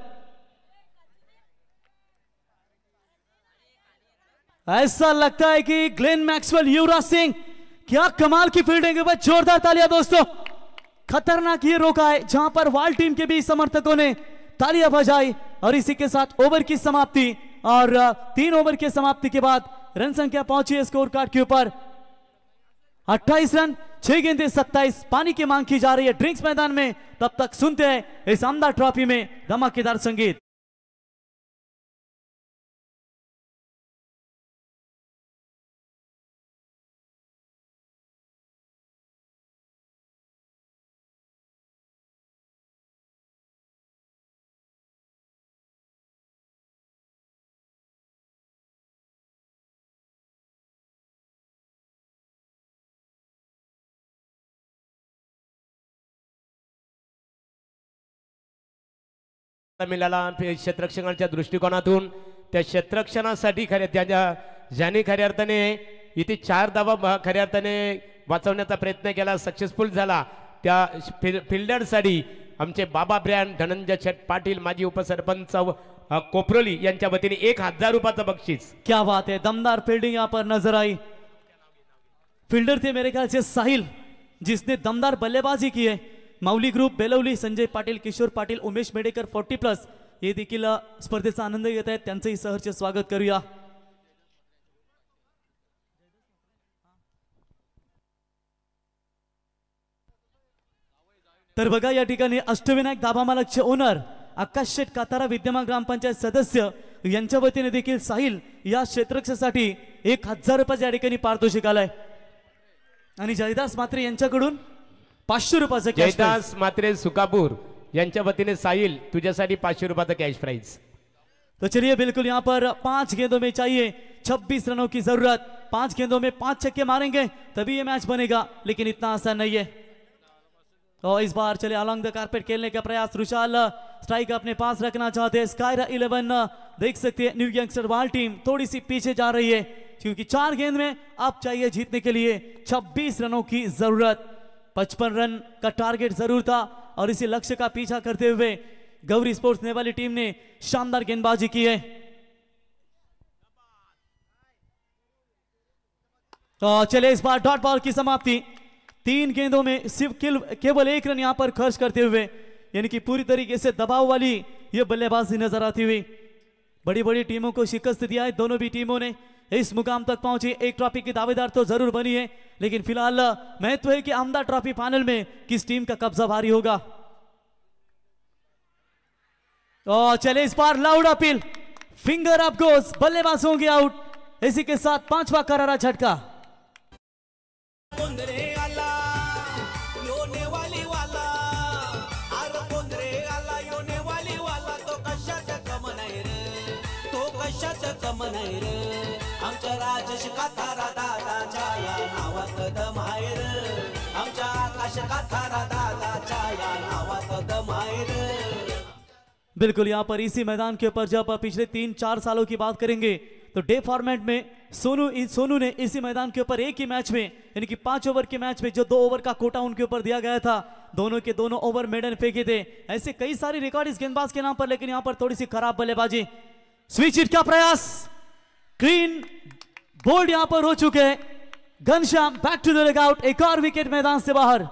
ऐसा लगता है कि ग्लेन मैक्सवेल, युवराज सिंह, क्या कमाल की फील्डिंग है, जोरदार तालियां दोस्तों। खतरनाक ये रोका है, जहां पर वाल टीम के भी समर्थकों ने तालियां बजाई और इसी के साथ ओवर की समाप्ति, और 3 ओवर की समाप्ति के बाद रन संख्या पहुंची है स्कोर कार्ड के ऊपर 28 रन, 6 गेंदे 27। पानी की मांग की जा रही है ड्रिंक्स मैदान में, तब तक सुनते हैं इस आमदार ट्रॉफी में धमाकेदार संगीत। मिळाला क्षेत्ररक्षकांच्या दृष्टिकोनातून, त्या क्षेत्ररक्षणासाठी ज्याने खऱ्या अर्थाने इथे 4 धावा खऱ्या अर्थाने वाचवण्याचा प्रयत्न केला, सक्सेसफुल झाला, त्या फिल्डरसाठी आमचे बाबा ब्रँड धनंजय छट पाटील माजी उपसरपंच कोपरोली यांच्या वतीने 1000 रुपयाचं बक्षीस। क्या बात है, दमदार फील्डिंग यहां पर नजर आई। फील्डर थे मेरे ख्याल से साहिल, जिसने दमदार बल्लेबाजी की है। माऊली ग्रुप, बेलवली, संजय पाटील, किशोर पाटील, उमेश मेडेकर 40+ हे देखील स्पर्धेचा आनंद घेत आहेत, त्यांचंही सहर्ष स्वागत करूया। तर बघा या ठिकाणी अष्टविनायक दाबा मालकचे ओनर आकाश शेठ कातारा, विद्यमान ग्रामपंचायत सदस्य यांच्या वतीने देखील साहिल या क्षेत्ररक्षणासाठी 1000 रुपये या ठिकाणी पारितोषिक आलाय आणि जयदास मात्रे यांच्याकडून 500 रुपयाचं कॅश प्राइज। जयदास मात्रे सुकापूर यांच्या वतीने साहिल तुझ्यासाठी 500 रुपयाचा कॅश प्राइज। तो चलिए बिल्कुल यहाँ पर 5 गेंदों में चाहिए 26 रनों की जरूरत। 5 गेंदों में 5 छक्के मारेंगे तभी ये मैच बनेगा, लेकिन इतना आसान नहीं है। और इस बार चले अलॉन्ग द कारपेट खेलने का प्रयास। रुशाल स्ट्राइक अपने पास रखना चाहते हैं। स्कायरा 11 देख सकते हैं न्यू यंगस्टर वाल टीम थोड़ी सी पीछे जा रही है, क्योंकि 4 गेंद में अब चाहिए जीतने के लिए 26 रनों की जरूरत। 55 रन का टारगेट जरूर था और इसी लक्ष्य का पीछा करते हुए गौरी स्पोर्ट्स नेवाली टीम ने शानदार गेंदबाजी की है। तो चले इस बार डॉट बॉल की समाप्ति। 3 गेंदों में सिर्फ केवल 1 रन यहां पर खर्च करते हुए, यानी कि पूरी तरीके से दबाव वाली ये बल्लेबाजी नजर आती हुई। बड़ी बड़ी टीमों को शिकस्त दिया है दोनों भी टीमों ने, इस मुकाम तक पहुंची। एक ट्रॉफी की दावेदार तो जरूर बनी है, लेकिन फिलहाल महत्व है कि आमदा ट्रॉफी फाइनल में किस टीम का कब्जा भारी होगा। और चले इस बार लाउड अपील, फिंगर अप गोस, बल्लेबाज होंगे आउट। इसी के साथ 5वां करारा झटका। आमच्या राजेश काथारा दादाच्या या नावात दम आहे रे, आमच्या आकाश काथारा दादाच्या या नावात दम आहे रे। बिल्कुल यहाँ पर इसी मैदान के ऊपर जब पिछले 3-4 सालों की बात करेंगे तो डे फॉर्मेट में सोनू ने इसी मैदान के ऊपर एक ही मैच में, यानी कि 5 ओवर के मैच में जो 2 ओवर का कोटा उनके ऊपर दिया गया था, दोनों के दोनों ओवर मेडन फेंके थे। ऐसे कई सारे रिकॉर्ड इस गेंदबाज के नाम पर, लेकिन यहाँ पर थोड़ी सी खराब बल्लेबाजी। स्विच हिट का प्रयास, ग्रीन बोल्ड यहां पर हो चुके हैं। घनश्याम बैक टू द लगआउट, एक और विकेट मैदान से बाहर।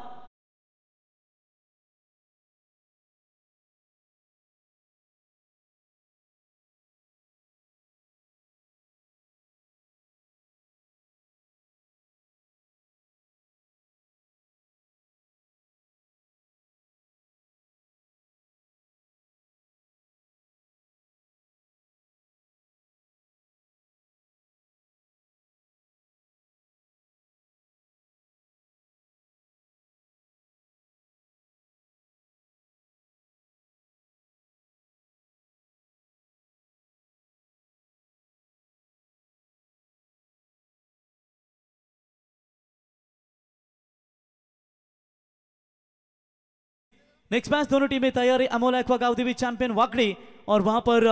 नेक्स्ट मैच दोनों टीमें तैयार है। अमोल एक्वा गावदेवी चैंपियन वाकड़ी और वहां पर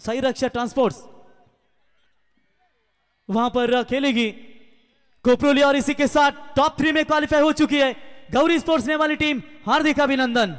साई रक्षा ट्रांसपोर्ट्स वहां पर खेलेगी कोपरोली। और इसी के साथ टॉप 3 में क्वालिफाई हो चुकी है गौरी स्पोर्ट्स नेवाली टीम। हार्दिक अभिनंदन।